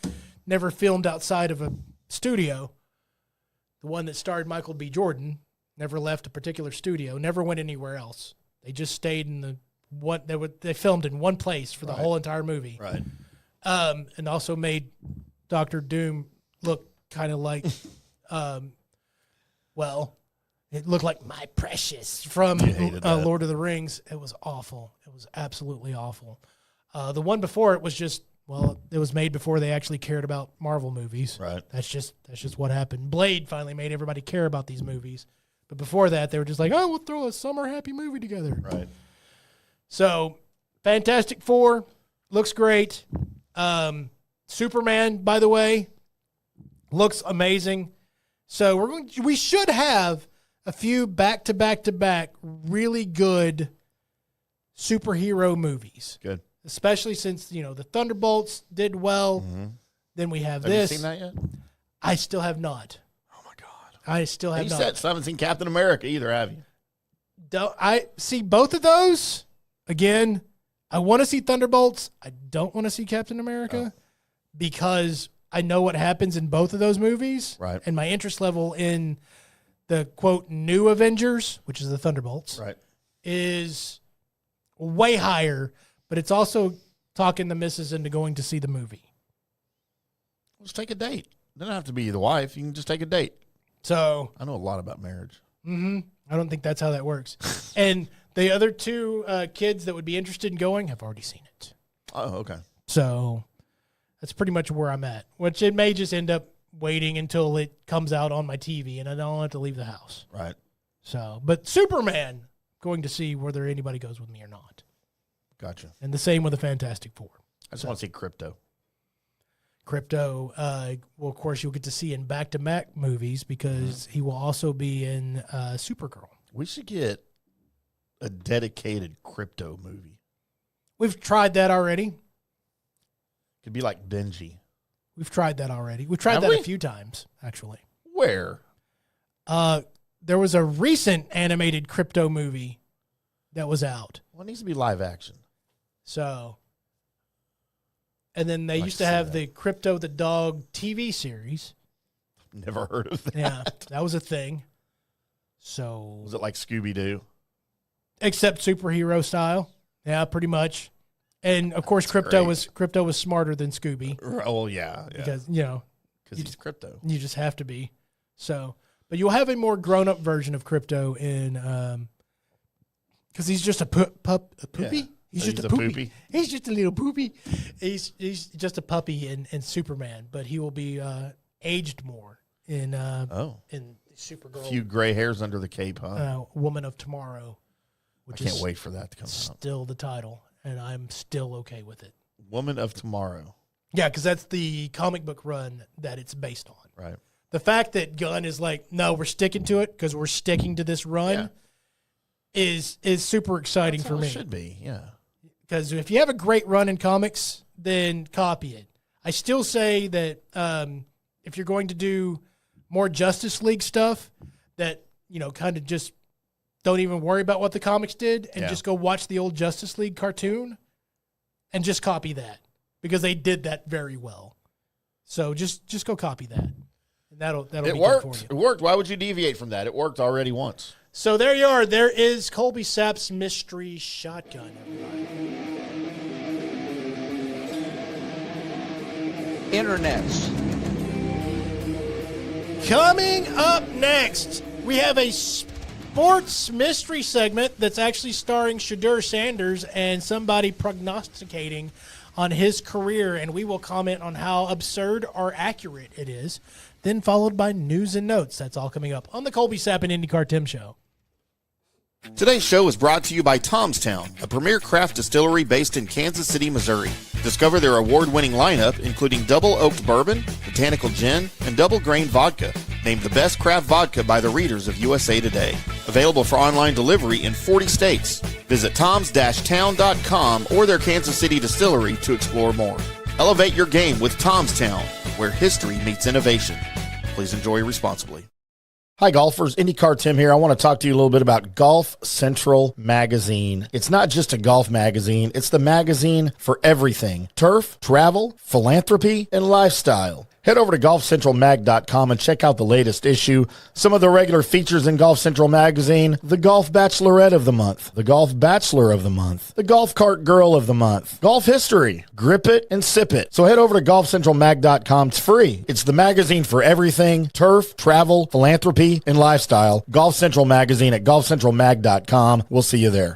never filmed outside of a studio. The one that starred Michael B. Jordan never left a particular studio, never went anywhere else. They just stayed in they filmed in one place for the whole entire movie. Right. And also made Dr. Doom look kind of like, it looked like My Precious from Lord of the Rings. It was awful. It was absolutely awful. The one before it was just, it was made before they actually cared about Marvel movies. Right. That's just what happened. Blade finally made everybody care about these movies. But before that, they were just like, we'll throw a summer happy movie together. Right. So, Fantastic Four looks great. Superman, by the way, looks amazing. So we should have a few back-to-back-to-back really good superhero movies. Good. Especially since, the Thunderbolts did well. Mm-hmm. Then we have Have this. you seen that yet? I still have not. Oh, my God. I still have You not. said so. I haven't seen Captain America either, have you? I see both of those. Again, I want to see Thunderbolts. I don't want to see Captain America because I know what happens in both of those movies. Right. And my interest level in the, quote, new Avengers, which is the Thunderbolts, Right. is way higher, but it's also talking the missus into going to see the movie. Just take a date. It doesn't have to be the wife. You can just take a date. So I know a lot about marriage. I don't think that's how that works. And the other two kids that would be interested in going have already seen it. Oh, okay. So that's pretty much where I'm at, which it may just end up waiting until it comes out on my TV and I don't have to leave the house. Right. So, but Superman, going to see whether anybody goes with me or not. Gotcha. And the same with the Fantastic Four. I just want to see Crypto. Crypto, well, of course, you'll get to see in back-to-back movies because he will also be in Supergirl. We should get a dedicated Crypto movie. We've tried that already. Could be like Benji. We've tried that already. We've tried Have that we? a few times, actually. Where? There was a recent animated Crypto movie that was out. Well, it needs to be live action. So, and then they I'd like used to to see have that. the Crypto the Dog TV series. Never heard of that. Yeah, that was a thing. So, Was it like Scooby Doo? except superhero style. Yeah, pretty much. And of course, Crypto was smarter than Scooby Oh, yeah. because Because he's Crypto. you just have to be. So, but you'll have a more grown up version of Crypto in because he's just a poopy. Yeah. He's So just he's a a poopy. poopy? He's just a little poopy. He's just a puppy in Superman, but he will be aged more in in Supergirl. A few gray hairs under the cape, huh? Woman of Tomorrow, I which can't is wait for that to come out. still the title, and I'm still okay with it. Woman of Tomorrow. Yeah, because that's the comic book run that it's based on. Right. The fact that Gunn is like, no, we're sticking to it because we're sticking to this run is super exciting That's for how me. It should be, yeah. Because if you have a great run in comics, then copy it. I still say that if you're going to do more Justice League stuff, that, kind of just don't even worry about what the comics did and just go watch the old Justice League cartoon and just copy that because they did that very well. So just go copy that. And that'll It be worked. good for you. It worked. Why would you deviate from that? It worked already once. So there you are. There is Colby Sapp's mystery shotgun. Internets. Coming up next, we have a sports mystery segment that's actually starring Shedeur Sanders and somebody prognosticating on his career, and we will comment on how absurd or accurate it is. Then followed by news and notes. That's all coming up on the Colby Sapp and IndyCar Tim Show. Today's show is brought to you by Tomstown, a premier craft distillery based in Kansas City, Missouri. Discover their award-winning lineup, including double oaked bourbon, botanical gin, and double grain vodka, named the best craft vodka by the readers of USA Today. Available for online delivery in 40 states. Visit toms-town.com or their Kansas City distillery to explore more. Elevate your game with Tomstown, where history meets innovation. Please enjoy responsibly. Hi, golfers. IndyCar Tim here. I want to talk to you a little bit about Golf Central Magazine. It's not just a golf magazine. It's the magazine for everything. Turf, travel, philanthropy, and lifestyle. Head over to golfcentralmag.com and check out the latest issue. Some of the regular features in Golf Central Magazine: the Golf Bachelorette of the Month, the Golf Bachelor of the Month, the Golf Cart Girl of the Month, Golf History, Grip It and Sip It. So head over to golfcentralmag.com. It's free. It's the magazine for everything: turf, travel, philanthropy, and lifestyle. Golf Central Magazine at golfcentralmag.com. We'll see you there.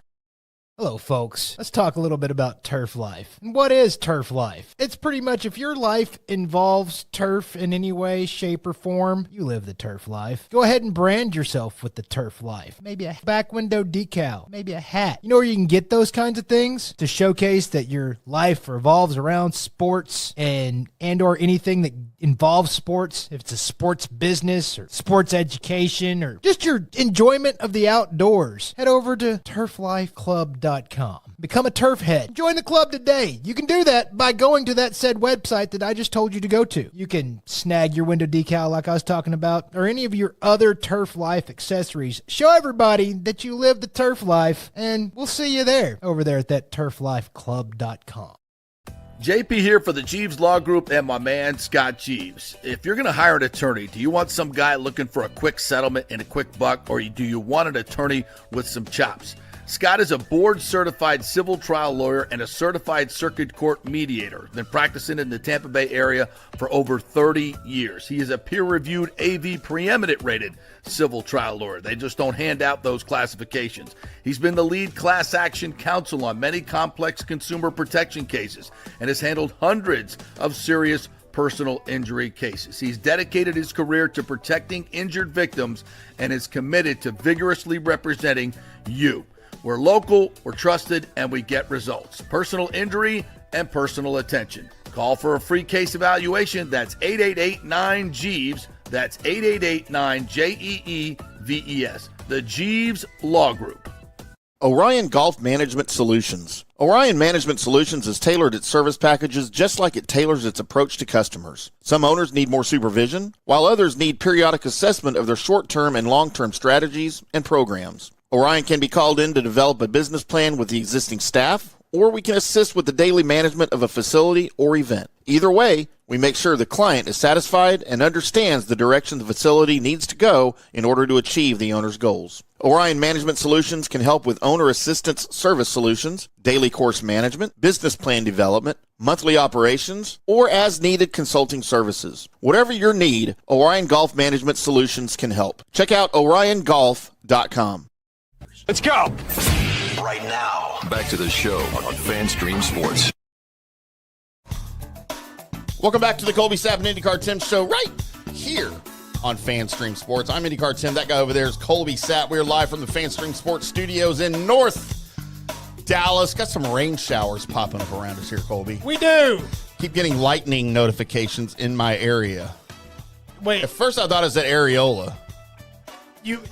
Hello, folks. Let's talk a little bit about turf life. What is turf life? It's pretty much if your life involves turf in any way, shape, or form, you live the turf life. Go ahead and brand yourself with the turf life. Maybe a back window decal, maybe a hat. You know where you can get those kinds of things to showcase that your life revolves around sports and or anything that involves sports. If it's a sports business or sports education or just your enjoyment of the outdoors, head over to turflifeclub.com. Become a turf head. Join the club today. You can do that by going to that said website that I just told you to go to. You can snag your window decal like I was talking about, or any of your other turf life accessories. Show everybody that you live the turf life, and we'll see you there over there at that turflifeclub.com. JP here for the Jeeves Law Group and my man Scott Jeeves. If you're going to hire an attorney, do you want some guy looking for a quick settlement and a quick buck, or do you want an attorney with some chops? Scott is a board-certified civil trial lawyer and a certified circuit court mediator. Been practicing in the Tampa Bay area for over 30 years. He is a peer-reviewed AV preeminent rated civil trial lawyer. They just don't hand out those classifications. He's been the lead class action counsel on many complex consumer protection cases and has handled hundreds of serious personal injury cases. He's dedicated his career to protecting injured victims and is committed to vigorously representing you. We're local, we're trusted, and we get results. Personal injury and personal attention. Call for a free case evaluation. That's 888-9-JEEVES. That's 888-9-JEEVES. The Jeeves Law Group. Orion Golf Management Solutions. Orion Management Solutions is tailored its service packages just like it tailors its approach to customers. Some owners need more supervision, while others need periodic assessment of their short-term and long-term strategies and programs. Orion can be called in to develop a business plan with the existing staff, or we can assist with the daily management of a facility or event. Either way, we make sure the client is satisfied and understands the direction the facility needs to go in order to achieve the owner's goals. Orion Management Solutions can help with owner assistance service solutions, daily course management, business plan development, monthly operations, or as-needed consulting services. Whatever your need, Orion Golf Management Solutions can help. Check out oriongolf.com. Let's go. Right now, back to the show on FanStream Sports. Welcome back to the Colby Sapp and IndyCar Tim show right here on FanStream Sports. I'm IndyCar Tim. That guy over there is Colby Sapp. We're live from the FanStream Sports studios in North Dallas. Got some rain showers popping up around us here, Colby. We do. Keep getting lightning notifications in my area. Wait. At first I thought it said areola.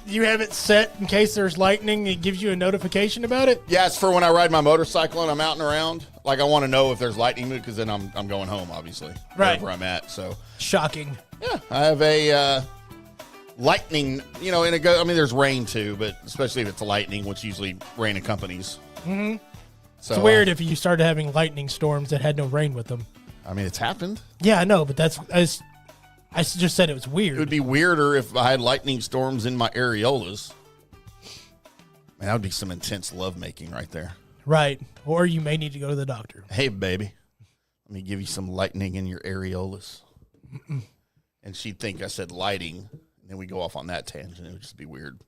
You have it set in case there's lightning. It gives you a notification about it. Yeah, it's for when I ride my motorcycle and I'm out and around. Like I want to know if there's lightning because then I'm going home, obviously, right wherever I'm at. So shocking. Yeah, I have a lightning. You know, and there's rain too, but especially if it's lightning, which usually rain accompanies. Mm-hmm. So it's weird if you started having lightning storms that had no rain with them. I mean, it's happened. Yeah, I know, but I just said it was weird. It would be weirder if I had lightning storms in my areolas. Man, that would be some intense lovemaking right there. Right. Or you may need to go to the doctor. Hey, baby, let me give you some lightning in your areolas. And she'd think I said lighting, and then we go off on that tangent. It would just be weird.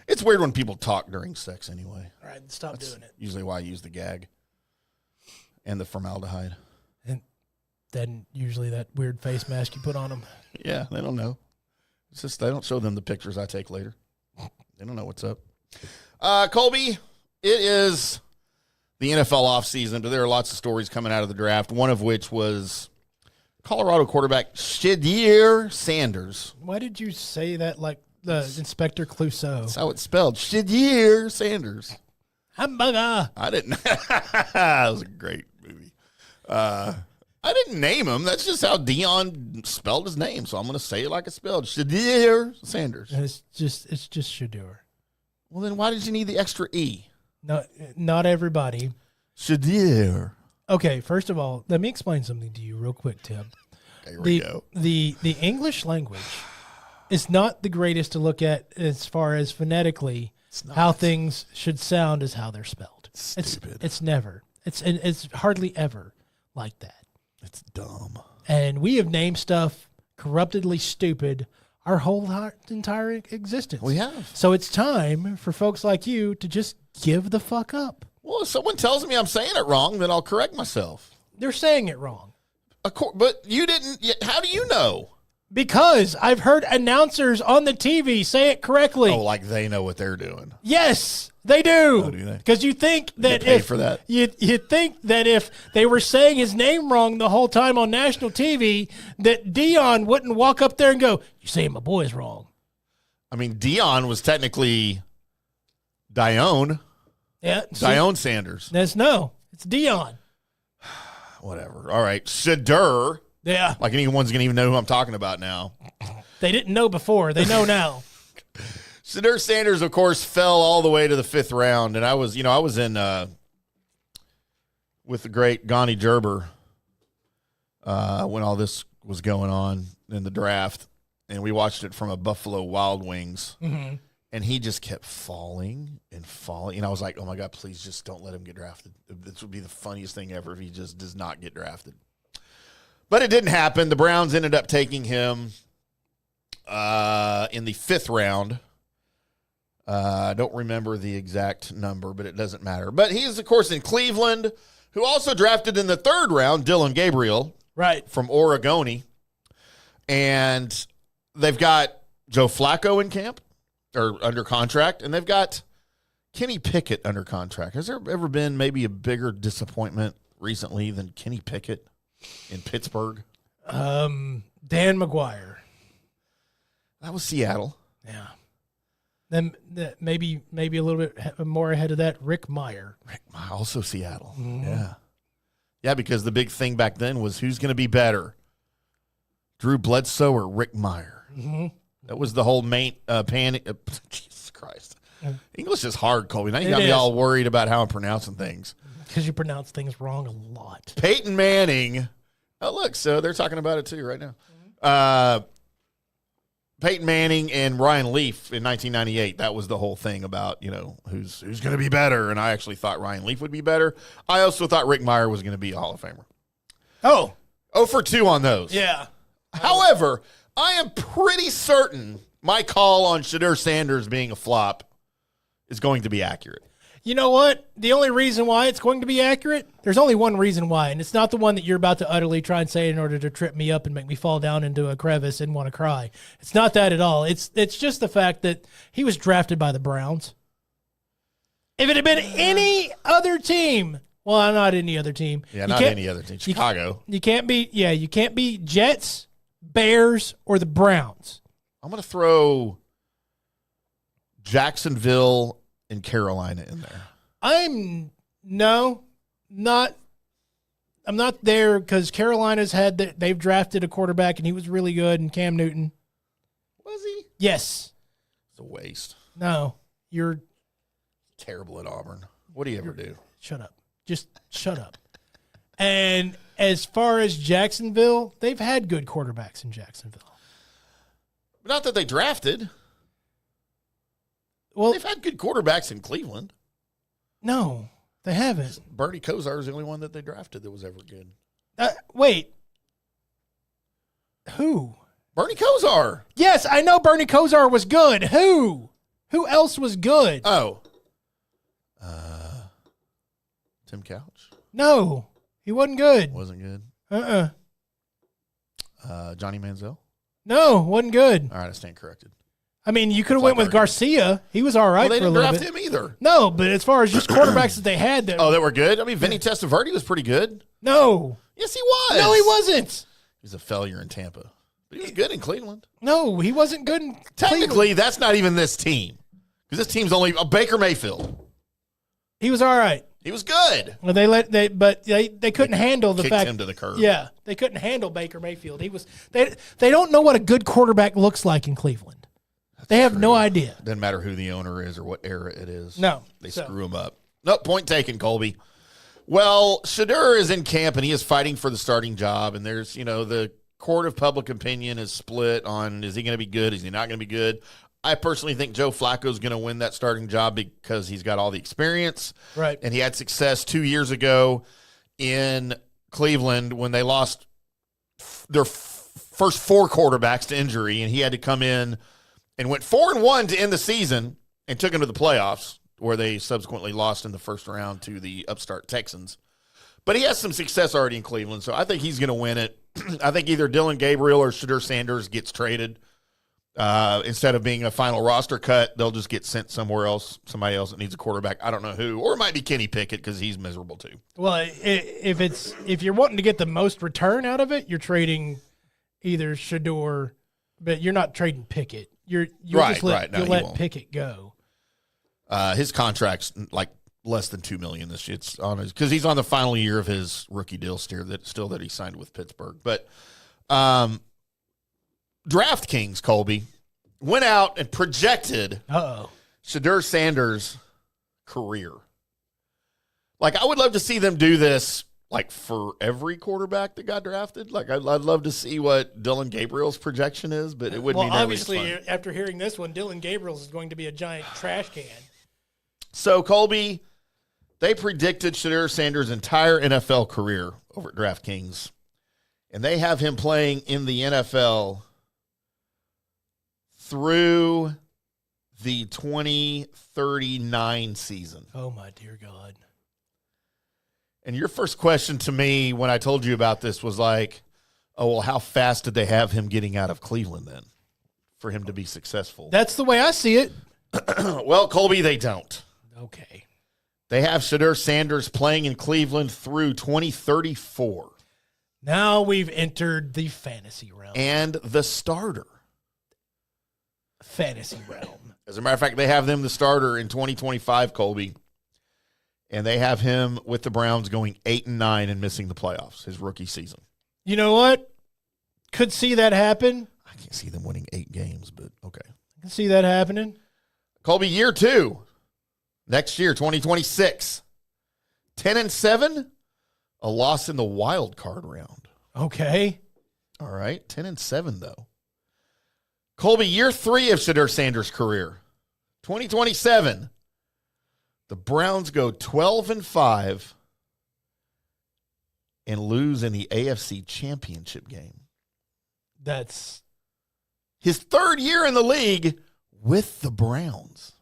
It's weird when people talk during sex anyway. All right, stop doing it. Usually why I use the gag and the formaldehyde. And then usually that weird face mask you put on them. Yeah, they don't know. It's just they don't show them the pictures I take later. They don't know what's up. Colby, it is the NFL offseason, but there are lots of stories coming out of the draft, one of which was Colorado quarterback Shedeur Sanders. Why did you say that like the Inspector Clouseau? That's how it's spelled. Shedeur Sanders. Hamburger. I didn't. That was a great movie. I didn't name him. That's just how Dion spelled his name, so I'm going to say it like it's spelled. Shedeur Sanders. It's just Shedeur. Well, then why did you need the extra E? No, not everybody. Shedeur. Okay, first of all, let me explain something to you real quick, Tim. Here we go. The English language is not the greatest to look at as far as phonetically how things should sound as how they're spelled. It's never. It's hardly ever like that. It's dumb. And we have named stuff corruptedly stupid our whole entire existence. We have. So it's time for folks like you to just give the fuck up. Well, if someone tells me I'm saying it wrong, then I'll correct myself. They're saying it wrong. But you didn't. How do you know? Because I've heard announcers on the TV say it correctly. Oh, like they know what they're doing. Yes, they do. Oh, do they? Because you think that Get paid for that. You think that if they were saying his name wrong the whole time on national TV, that Dion wouldn't walk up there and go, "You're saying my boy's wrong." I mean, Dion was technically Dione. Yeah, Dione Sanders. It's Dion. Whatever. All right, Shedeur. Yeah. Like anyone's going to even know who I'm talking about now. They didn't know before. They know now. Shedeur Sanders, of course, fell all the way to the 5th round. And I was in with the great Gani Gerber when all this was going on in the draft. And we watched it from a Buffalo Wild Wings. Mm-hmm. And he just kept falling and falling. And I was like, oh, my God, please just don't let him get drafted. This would be the funniest thing ever if he just does not get drafted. But it didn't happen. The Browns ended up taking him in the 5th round. I don't remember the exact number, but it doesn't matter. But he is, of course, in Cleveland, who also drafted in the 3rd round Dylan Gabriel. Right. From Oregon. And they've got Joe Flacco in camp, or under contract, and they've got Kenny Pickett under contract. Has there ever been maybe a bigger disappointment recently than Kenny Pickett in Pittsburgh? Dan McGuire. That was Seattle. Yeah. Then maybe a little bit more ahead of that, Rick Meyer. Also Seattle. Mm-hmm. Yeah. Yeah, because the big thing back then was who's going to be better, Drew Bledsoe or Rick Meyer? Mm-hmm. That was the whole main panic. Jesus Christ. English is hard, Colby. Now you got me is. all worried about how I'm pronouncing things. Because you pronounce things wrong a lot. Peyton Manning. Oh, look, so they're talking about it too right now. Peyton Manning and Ryan Leaf in 1998. That was the whole thing about, who's going to be better. And I actually thought Ryan Leaf would be better. I also thought Rick Meyer was going to be a Hall of Famer. Oh. 0 for 2 on those. Yeah. However, I am pretty certain my call on Shedeur Sanders being a flop is going to be accurate. You know what? The only reason why it's going to be accurate, there's only one reason why, and it's not the one that you're about to utterly try and say in order to trip me up and make me fall down into a crevice and want to cry. It's not that at all. It's just the fact that he was drafted by the Browns. If it had been any other team, well, not any other team. Yeah, not any other team. Chicago. You can't be Jets, Bears, or the Browns. I'm going to throw Jacksonville and Carolina in there. I'm not there because Carolina's they've drafted a quarterback and he was really good, and Cam Newton. Was he? Yes. It's a waste. No, you're terrible at Auburn. What do you ever do? Shut up. Just shut up. And as far as Jacksonville, they've had good quarterbacks in Jacksonville. Not that they drafted. Well, they've had good quarterbacks in Cleveland. No, they haven't. Bernie Kosar is the only one that they drafted that was ever good. Wait. Who? Bernie Kosar. Yes, I know Bernie Kosar was good. Who? Who else was good? Oh. Tim Couch. No, he wasn't good. Wasn't good. Johnny Manziel. No, wasn't good. All right, I stand corrected. I mean, you could have went with Garcia. He was all right they for a didn't little draft bit. him either. No, but as far as just quarterbacks that they had, that that were good. I mean, Vinny Testaverde was pretty good. No. Yes, he was. No, he wasn't. He's a failure in Tampa. But he was good in Cleveland. No, he wasn't good in Technically, Cleveland. that's not even this team. Because this team's only Baker Mayfield. He was all right. He was good. Well, they couldn't handle the Kicked fact him to the curb. Yeah, they couldn't handle Baker Mayfield. They don't know what a good quarterback looks like in Cleveland. They have no idea. Doesn't matter who the owner is or what era it is. No. They screw him up. No, point taken, Colby. Well, Shedeur is in camp, and he is fighting for the starting job. And there's, the court of public opinion is split on, is he going to be good? Is he not going to be good? I personally think Joe Flacco is going to win that starting job because he's got all the experience. Right. And he had success 2 years ago in Cleveland when they lost their first 4 quarterbacks to injury, and he had to come in and went 4-1 to end the season and took him to the playoffs, where they subsequently lost in the first round to the upstart Texans. But he has some success already in Cleveland, so I think he's going to win it. I think either Dillon Gabriel or Shedeur Sanders gets traded. Instead of being a final roster cut, they'll just get sent somewhere else, somebody else that needs a quarterback. I don't know who. Or it might be Kenny Pickett because he's miserable too. Well, if you're wanting to get the most return out of it, you're trading either Shedeur, but you're not trading Pickett. You'll let Pickett go. His contract's like less than $2 million this year. It's on his because he's on the final year of his rookie deal that he signed with Pittsburgh. But DraftKings, Colby, went out and projected Shedeur Sanders' career. Like, I would love to see them do this, like, for every quarterback that got drafted. Like, I'd love to see what Dillon Gabriel's projection is, but it wouldn't be nearly obviously, as fun. After hearing this one, Dillon Gabriel's is going to be a giant trash can. So, Colby, they predicted Shedeur Sanders' entire NFL career over at DraftKings, and they have him playing in the NFL through the 2039 season. Oh, my dear God. And your first question to me when I told you about this was like, oh, well, how fast did they have him getting out of Cleveland then for him to be successful? That's the way I see it. Well, Colby, they don't. Okay. They have Shedeur Sanders playing in Cleveland through 2034. Now we've entered the fantasy realm. And the starter. Fantasy realm. As a matter of fact, they have them the starter in 2025, Colby. And they have him with the Browns going 8-9 and missing the playoffs, his rookie season. You know what? Could see that happen. I can't see them winning 8 games, but okay. I can see that happening. Colby, year 2. Next year, 2026. 10-7, a loss in the wild card round. Okay. All right, 10-7 though. Colby, year 3 of Shedeur Sanders' career. 2027. The Browns go 12-5 and lose in the AFC Championship game. That's his 3rd year in the league with the Browns.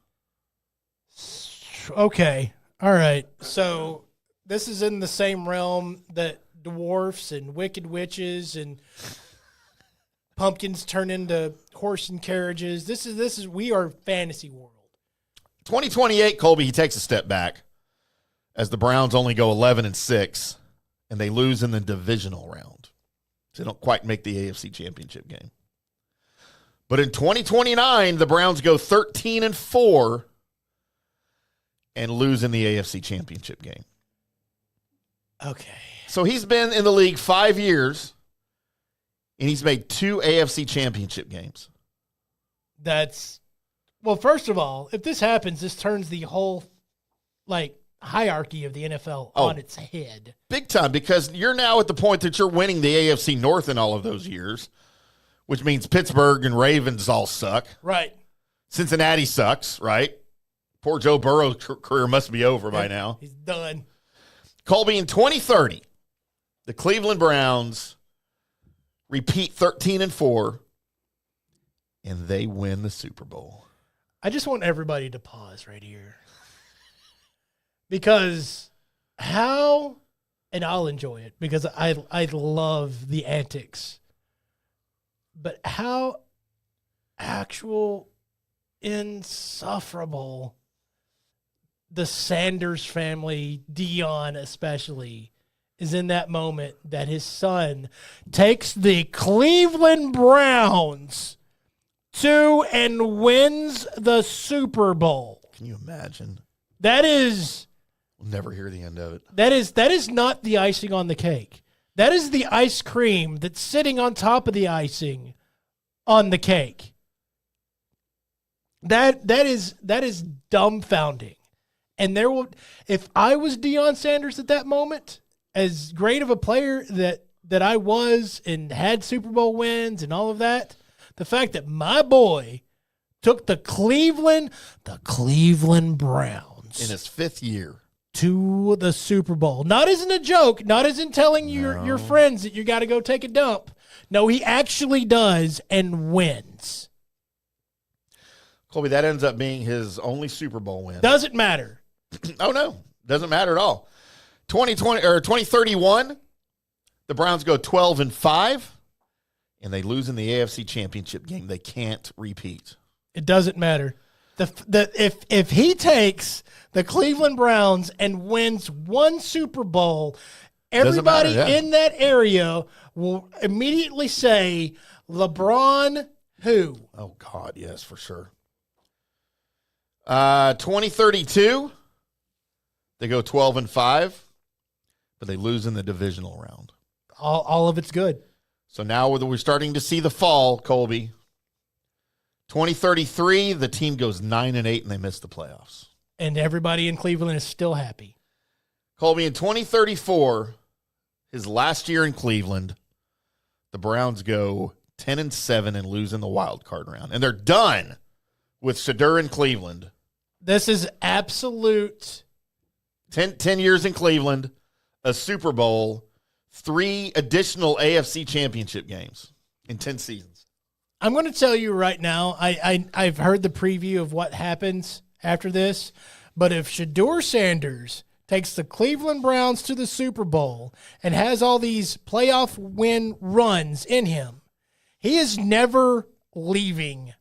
okay. All right. So this is in the same realm that dwarfs and wicked witches and pumpkins turn into horse and carriages. This is we are fantasy world. 2028, Colby, he takes a step back as the Browns only go 11-6 and they lose in the divisional round. So they don't quite make the AFC Championship game. But in 2029, the Browns go 13-4 and lose in the AFC Championship game. Okay. So he's been in the league 5 years and he's made 2 AFC Championship games. Well, first of all, if this happens, this turns the whole hierarchy of the NFL on its head. Big time, because you're now at the point that you're winning the AFC North in all of those years, which means Pittsburgh and Ravens all suck. Right. Cincinnati sucks, right? Poor Joe Burrow's career must be over by now. He's done. Colby, in 2030, the Cleveland Browns repeat 13-4, and they win the Super Bowl. I just want everybody to pause right here. Because and I'll enjoy it because I love the antics. But how actual insufferable the Sanders family, Dion especially, is in that moment that his son takes the Cleveland Browns to and wins the Super Bowl. Can you imagine? That is... We'll never hear the end of it. That is not the icing on the cake. That is the ice cream that's sitting on top of the icing on the cake. That is dumbfounding. And if I was Deion Sanders at that moment, as great of a player that I was and had Super Bowl wins and all of that, the fact that my boy took the Cleveland Browns in his 5th year to the Super Bowl. Not as in a joke, not as in telling your friends that you got to go take a dump, No, he actually does and wins. Colby, that ends up being his only Super Bowl win. Doesn't matter. Oh, no. Doesn't matter at all. 2031, the Browns go 12-5, and they lose in the AFC Championship game. They can't repeat. It doesn't matter. If he takes the Cleveland Browns and wins one Super Bowl, everybody in that area will immediately say, LeBron who? Oh, God, yes, for sure. 2032, they go 12-5, but they lose in the divisional round. All of it's good. So now we're starting to see the fall, Colby. 2033, the team goes 9-8 and they miss the playoffs. And everybody in Cleveland is still happy. Colby, in 2034, his last year in Cleveland, the Browns go 10-7 and lose in the wild card round. And they're done with Shedeur in Cleveland. This is absolute. 10 years in Cleveland, a Super Bowl, 3 additional AFC championship games in 10 seasons. I'm going to tell you right now, I've heard the preview of what happens after this, but if Shedeur Sanders takes the Cleveland Browns to the Super Bowl and has all these playoff win runs in him, he is never leaving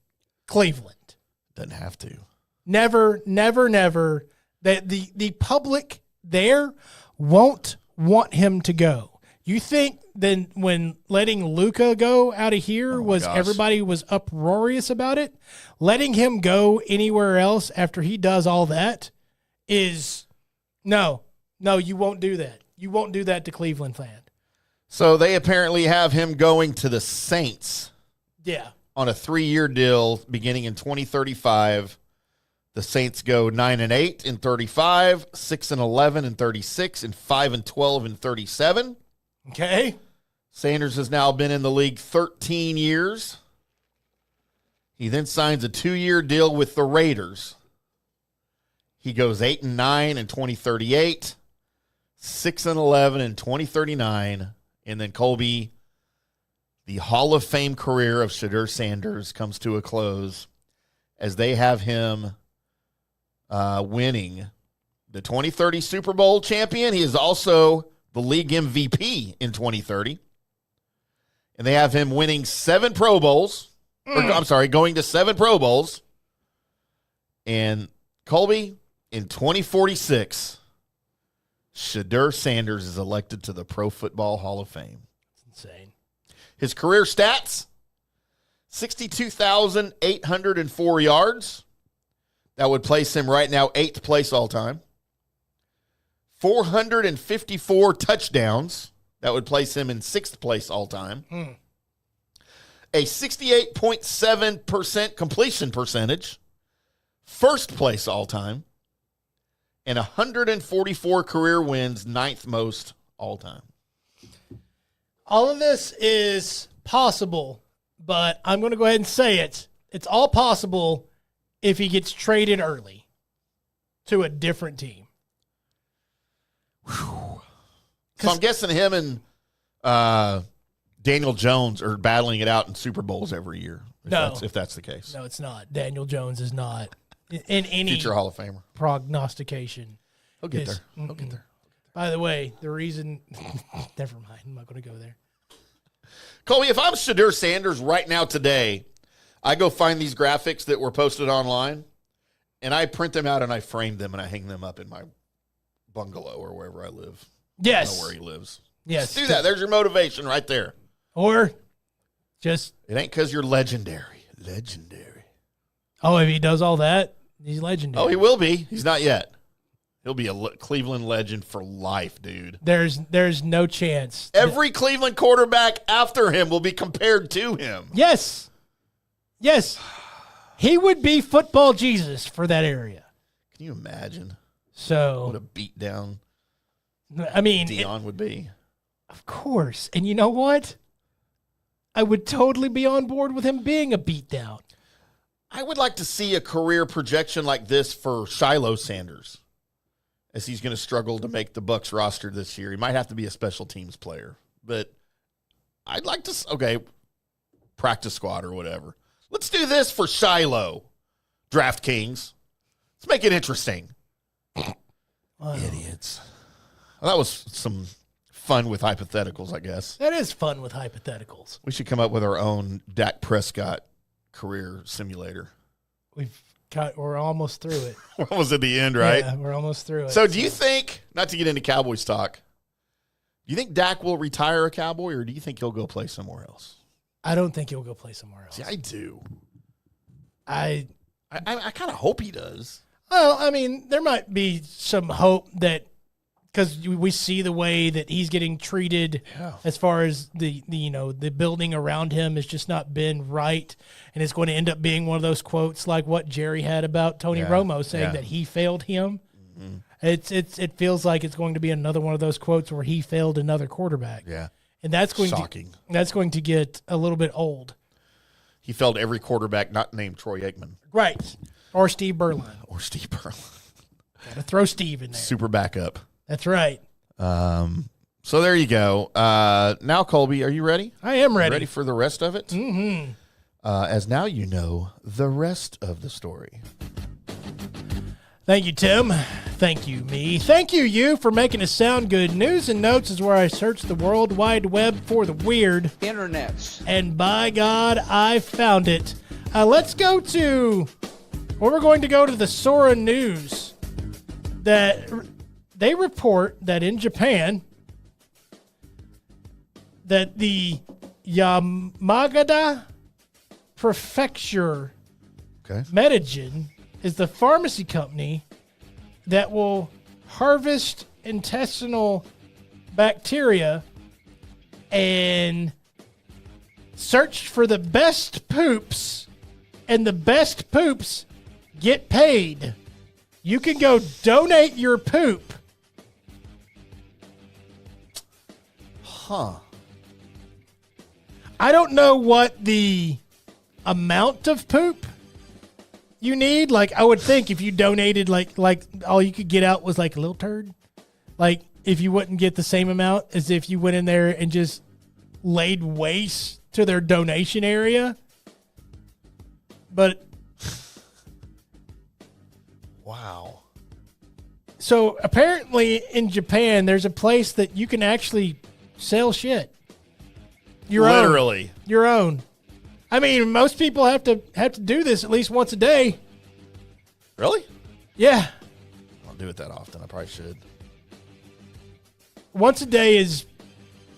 Cleveland. Doesn't have to. Never, never, never. The public there won't want him to go. You think then when letting Luka go out of here everybody was uproarious about it? Letting him go anywhere else after he does all that is no, you won't do that. You won't do that to Cleveland fan. So they apparently have him going to the Saints. Yeah. On a 3-year deal beginning in 2035. The Saints go 9-8 in 35, 6-11 in 36, and 5-12 in 37. Okay. Sanders has now been in the league 13 years. He then signs a 2-year deal with the Raiders. He goes 8-9 in 2038, 6-11 in 2039, and then Colby, the Hall of Fame career of Shedeur Sanders comes to a close as they have him winning the 2030 Super Bowl champion. He is also the league MVP in 2030. And they have him winning 7 Pro Bowls. Going to 7 Pro Bowls. And Colby, in 2046, Shedeur Sanders is elected to the Pro Football Hall of Fame. That's insane. His career stats, 62,804 yards. That would place him right now 8th place all time. 454 touchdowns. That would place him in 6th place all time. A 68.7% completion percentage. 1st place all time. And 144 career wins, 9th most all time. All of this is possible, but I'm going to go ahead and say it. It's all possible if he gets traded early to a different team. So I'm guessing him and Daniel Jones are battling it out in Super Bowls every year. If that's the case. No, it's not. Daniel Jones is not in any future Hall of Famer prognostication. He'll get there. He'll get there. By the way, the reason never mind. I'm not going to go there. Colby, if I'm Shedeur Sanders right now today, I go find these graphics that were posted online, and I print them out and I frame them and I hang them up in my bungalow or wherever I live. Yes. I don't know where he lives. Yes. Just do that. There's your motivation right there. Or just... It ain't because you're legendary. Legendary. Oh, if he does all that, he's legendary. Oh, he will be. He's not yet. He'll be a Cleveland legend for life, dude. There's no chance. Every Cleveland quarterback after him will be compared to him. Yes. Yes. He would be football Jesus for that area. Can you imagine? So what a beatdown Deion would be. Of course. And you know what? I would totally be on board with him being a beatdown. I would like to see a career projection like this for Shiloh Sanders, as he's going to struggle to make the Bucs roster this year. He might have to be a special teams player, but I'd like to, practice squad or whatever. Let's do this for Shiloh, DraftKings. Let's make it interesting. Idiots. Well, that was some fun with hypotheticals, I guess. That is fun with hypotheticals. We should come up with our own Dak Prescott career simulator. We're almost through it. We're almost at the end, right? Yeah, we're almost through it. So do you think, not to get into Cowboys talk, do you think Dak will retire a Cowboy, or do you think he'll go play somewhere else? I don't think he'll go play somewhere else. See, I do. I kind of hope he does. Well, I mean, there might be some hope that because we see the way that he's getting treated as far as the building around him has just not been right, and it's going to end up being one of those quotes like what Jerry had about Tony Romo saying that he failed him. Mm-hmm. It feels like it's going to be another one of those quotes where he failed another quarterback. Yeah, and that's going to get a little bit old. He failed every quarterback not named Troy Aikman. Right. Or Steve Berline. Got to throw Steve in there. Super backup. That's right. So there you go. Now, Colby, are you ready? I am ready. Ready for the rest of it? Mm-hmm. As now you know the rest of the story. Thank you, Tim. Thank you, me. Thank you, you, for making us sound good. News and Notes is where I search the World Wide Web for the weird. Internets. And by God, I found it. Let's go to... Well, we're going to go to the Sora News. That they report that in Japan, that the Yamagata Prefecture Medicine is the pharmacy company that will harvest intestinal bacteria and search for the best poops, and the best poops get paid. You can go donate your poop. Huh. I don't know what the amount of poop you need. Like, I would think if you donated, like all you could get out was like a little turd. Like, if you wouldn't get the same amount as if you went in there and just laid waste to their donation area. But wow. So apparently in Japan, there's a place that you can actually sell shit. Literally. Your own. I mean, most people have to do this at least once a day. Really? Yeah. I don't do it that often. I probably should. Once a day is,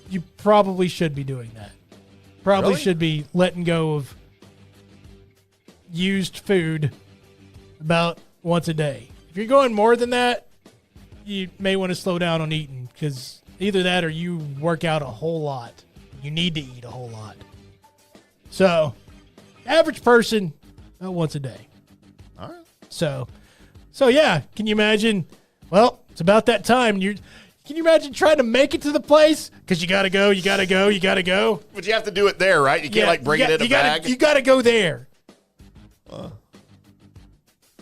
you probably should be doing that. Probably Really? should be letting go of used food about once a day. If you're going more than that, you may want to slow down on eating, because either that or you work out a whole lot. You need to eat a whole lot. So, average person, once a day. All right. So yeah, can you imagine? Well, it's about that time. Can you imagine trying to make it to the place? Because you got to go. But you have to do it there, right? You can't bring it in a bag. You got to go there.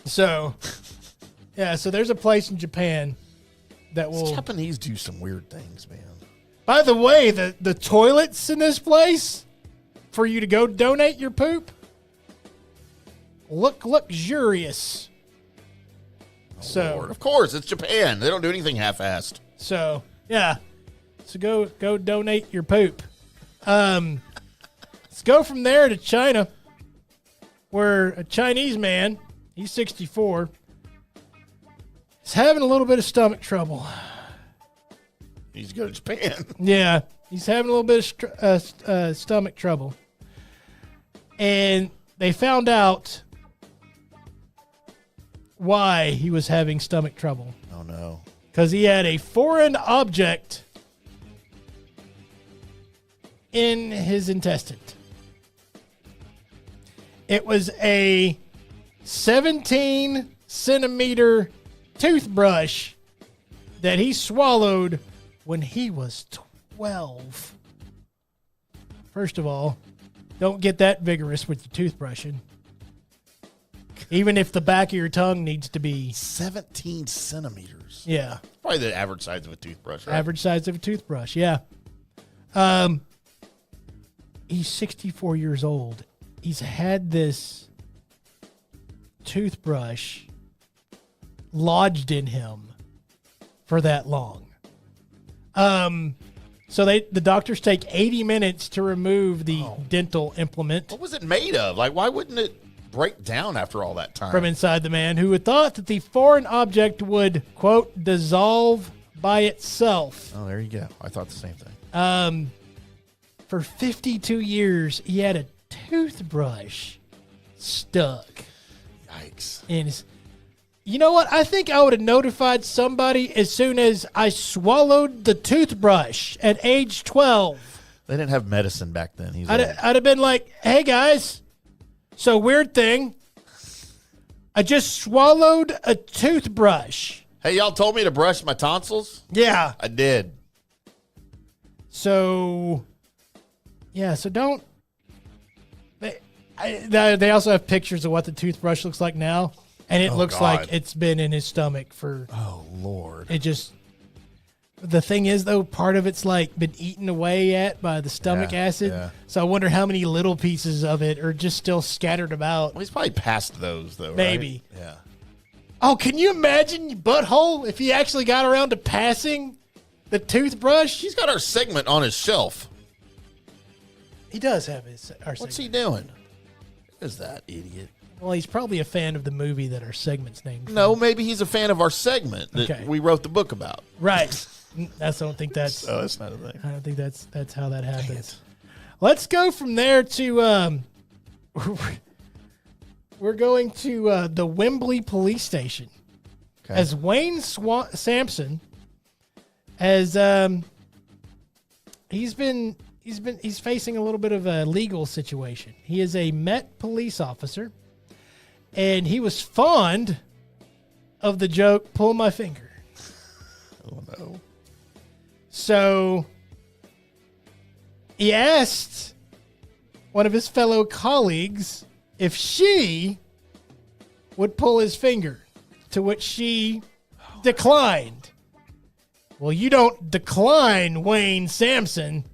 So, yeah, so there's a place in Japan that will... Japanese do some weird things, man. By the way, the toilets in this place, for you to go donate your poop, look luxurious. Lord. Of course, it's Japan. They don't do anything half-assed. So, yeah. So go donate your poop. Let's go from there to China, where a Chinese man, he's 64, is having a little bit of stomach trouble. He needs to go to Japan. Yeah, he's having a little bit of stomach trouble. And they found out why he was having stomach trouble. Oh, no. Because he had a foreign object in his intestine. It was a 17-centimeter toothbrush that he swallowed when he was 12. First of all, don't get that vigorous with your toothbrushing. Even if the back of your tongue needs to be 17 centimeters. Yeah. Probably the average size of a toothbrush, right? Average size of a toothbrush, yeah. he's 64 years old. He's had this toothbrush lodged in him for that long. So the doctors take 80 minutes to remove the dental implement. What was it made of? Like, why wouldn't it break down after all that time? From inside the man, who had thought that the foreign object would, quote, dissolve by itself. Oh, there you go. I thought the same thing. For 52 years, he had a toothbrush stuck. Yikes. In his... You know what? I think I would have notified somebody as soon as I swallowed the toothbrush at age 12. They didn't have medicine back then. I'd have been like, hey, guys, so weird thing. I just swallowed a toothbrush. Hey, y'all told me to brush my tonsils? Yeah. I did. So, yeah, so don't. They also have pictures of what the toothbrush looks like now. And it looks like it's been in his stomach for. Oh, Lord. It just. The thing is, though, part of it's like been eaten away at by the stomach acid. Yeah. So I wonder how many little pieces of it are just still scattered about. Well, he's probably past those, though. Maybe. Right? Yeah. Oh, can you imagine your butthole if he actually got around to passing the toothbrush? He's got our segment on his shelf. He does have our What's segment. he doing? Who is that idiot? Well, he's probably a fan of the movie that our segment's named from. No, maybe he's a fan of our segment that we wrote the book about. Right. I don't think that's. Oh, that's not a thing. I don't think that's how that happens. Let's go from there to. We're going to the Wembley Police Station, as Wayne Sampson, as he's facing a little bit of a legal situation. He is a Met police officer. And he was fond of the joke, pull my finger. Oh, no. So he asked one of his fellow colleagues if she would pull his finger, to which she declined. Well, you don't decline, Wayne Sampson.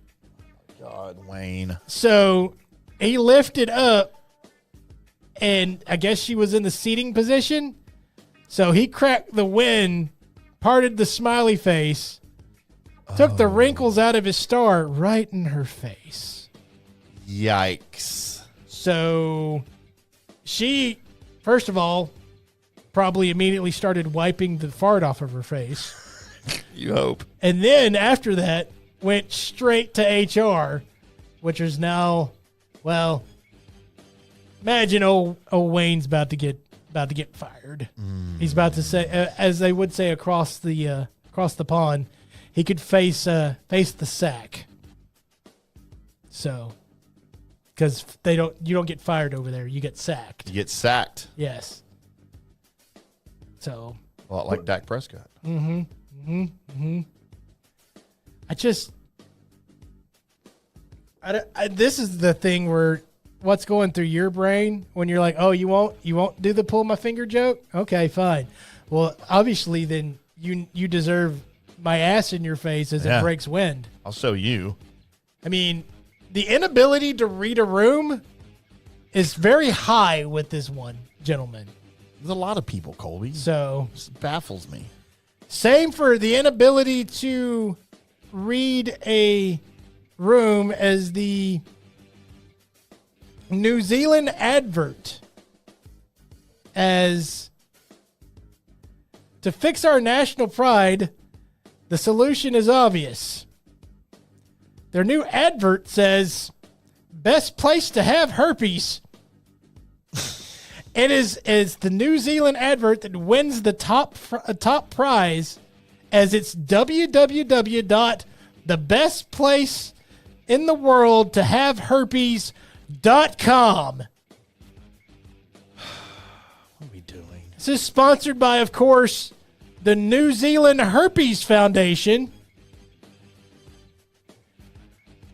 God, Wayne. So he lifted up. And I guess she was in the seating position. So he cracked the wind, parted the smiley face, took the wrinkles out of his star right in her face. Yikes. So she, first of all, probably immediately started wiping the fart off of her face. You hope. And then after that, went straight to HR, which is now, well... Imagine old Wayne's about to get fired. He's about to say, as they would say across the pond, he could face the sack. So, because you don't get fired over there, you get sacked. You get sacked. Yes. So. A lot like Dak Prescott. This is the thing where. What's going through your brain when you're like, oh, you won't do the pull my finger joke? Okay, fine. Well, obviously then you deserve my ass in your face as it breaks wind. I'll show you. I mean, the inability to read a room is very high with this one gentleman. There's a lot of people, Colby. So it baffles me. Same for the inability to read a room as the New Zealand advert as to fix our national pride, the solution is obvious. Their new advert says, best place to have herpes. It is the New Zealand advert that wins the top prize as it's www.thebestplaceintheworldtohaveherpes.com. What are we doing? This is sponsored by, of course, the New Zealand Herpes Foundation.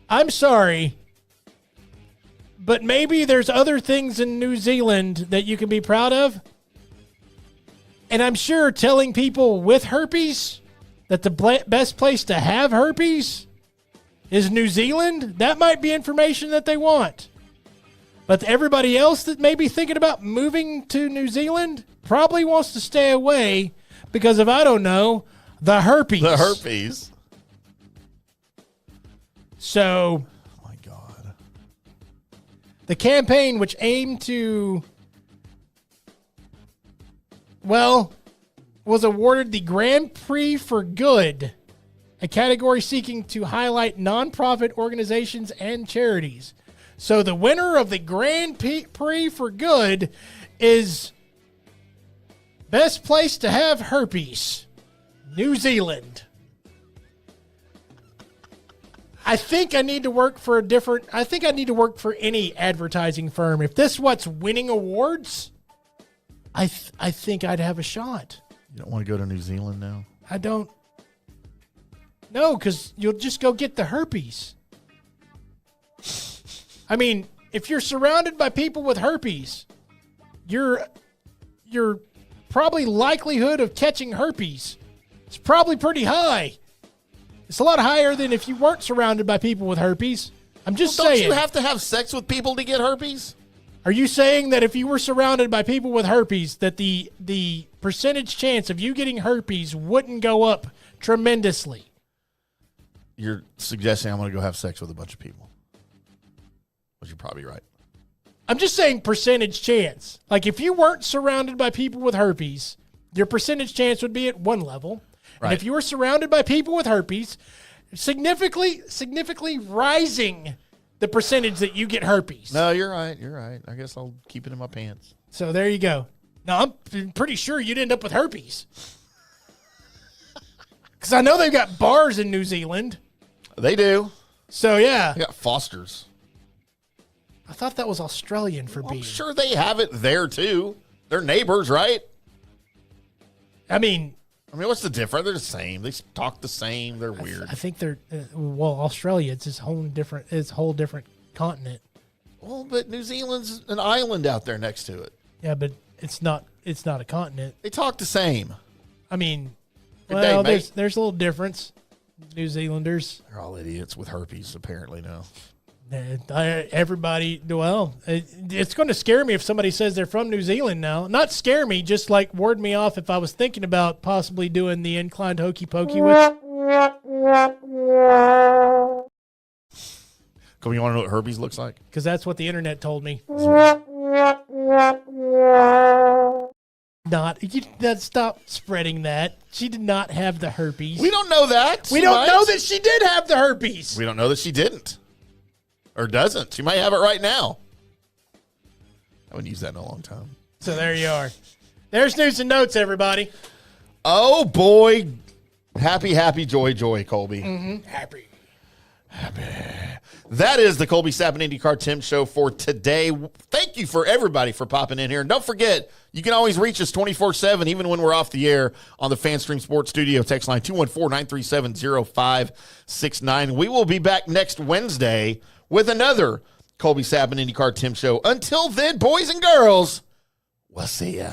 I'm sorry, but maybe there's other things in New Zealand that you can be proud of. And I'm sure telling people with herpes that the best place to have herpes Is New Zealand? That might be information that they want. But everybody else that may be thinking about moving to New Zealand probably wants to stay away because of, I don't know, the herpes. The herpes. So, oh my God. The campaign, which aimed to, was awarded the Grand Prix for Good, a category seeking to highlight nonprofit organizations and charities. So the winner of the Grand Prix for Good is best place to have herpes, New Zealand. I think I need to work for any advertising firm. If this is what's winning awards, I think I'd have a shot. You don't want to go to New Zealand now? I don't. No, because you'll just go get the herpes. I mean, if you're surrounded by people with herpes, your probably likelihood of catching herpes is probably pretty high. It's a lot higher than if you weren't surrounded by people with herpes. I'm just saying. Don't you have to have sex with people to get herpes? Are you saying that if you were surrounded by people with herpes, that the percentage chance of you getting herpes wouldn't go up tremendously? You're suggesting I'm going to go have sex with a bunch of people. But you're probably right. I'm just saying percentage chance. Like if you weren't surrounded by people with herpes, your percentage chance would be at one level. Right. And if you were surrounded by people with herpes, significantly rising the percentage that you get herpes. No, you're right. You're right. I guess I'll keep it in my pants. So there you go. Now, I'm pretty sure you'd end up with herpes. Because I know they've got bars in New Zealand. They do. So, yeah. They got Foster's. I thought that was Australian for being. I'm sure they have it there, too. They're neighbors, right? I mean, what's the difference? They're the same. They talk the same. They're weird. I think they're, Australia, it's a whole different continent. Well, but New Zealand's an island out there next to it. Yeah, but it's not a continent. They talk the same. I mean, Good day, mate. there's a little difference. New Zealanders. They're all idiots with herpes, apparently, now. Everybody, it's going to scare me if somebody says they're from New Zealand now. Not scare me, just like ward me off if I was thinking about possibly doing the inclined hokey pokey with. Come, you want to know what herpes looks like? Because that's what the internet told me. Stop spreading that. She did not have the herpes. We don't know that. We don't know that she did have the herpes. We don't know that she didn't. Or doesn't. She might have it right now. I haven't used that in a long time. So there you are. There's news and notes, everybody. Oh, boy. Happy, joy, Colby. Mm-hmm. Happy. That is the Colby Sapp and IndyCar Tim show for today. Thank you for everybody for popping in here. And don't forget, you can always reach us 24/7, even when we're off the air, on the FanStream Sports Studio text line 214-937-0569. We will be back next Wednesday with another Colby Sapp and IndyCar Tim show. Until then, boys and girls, we'll see ya.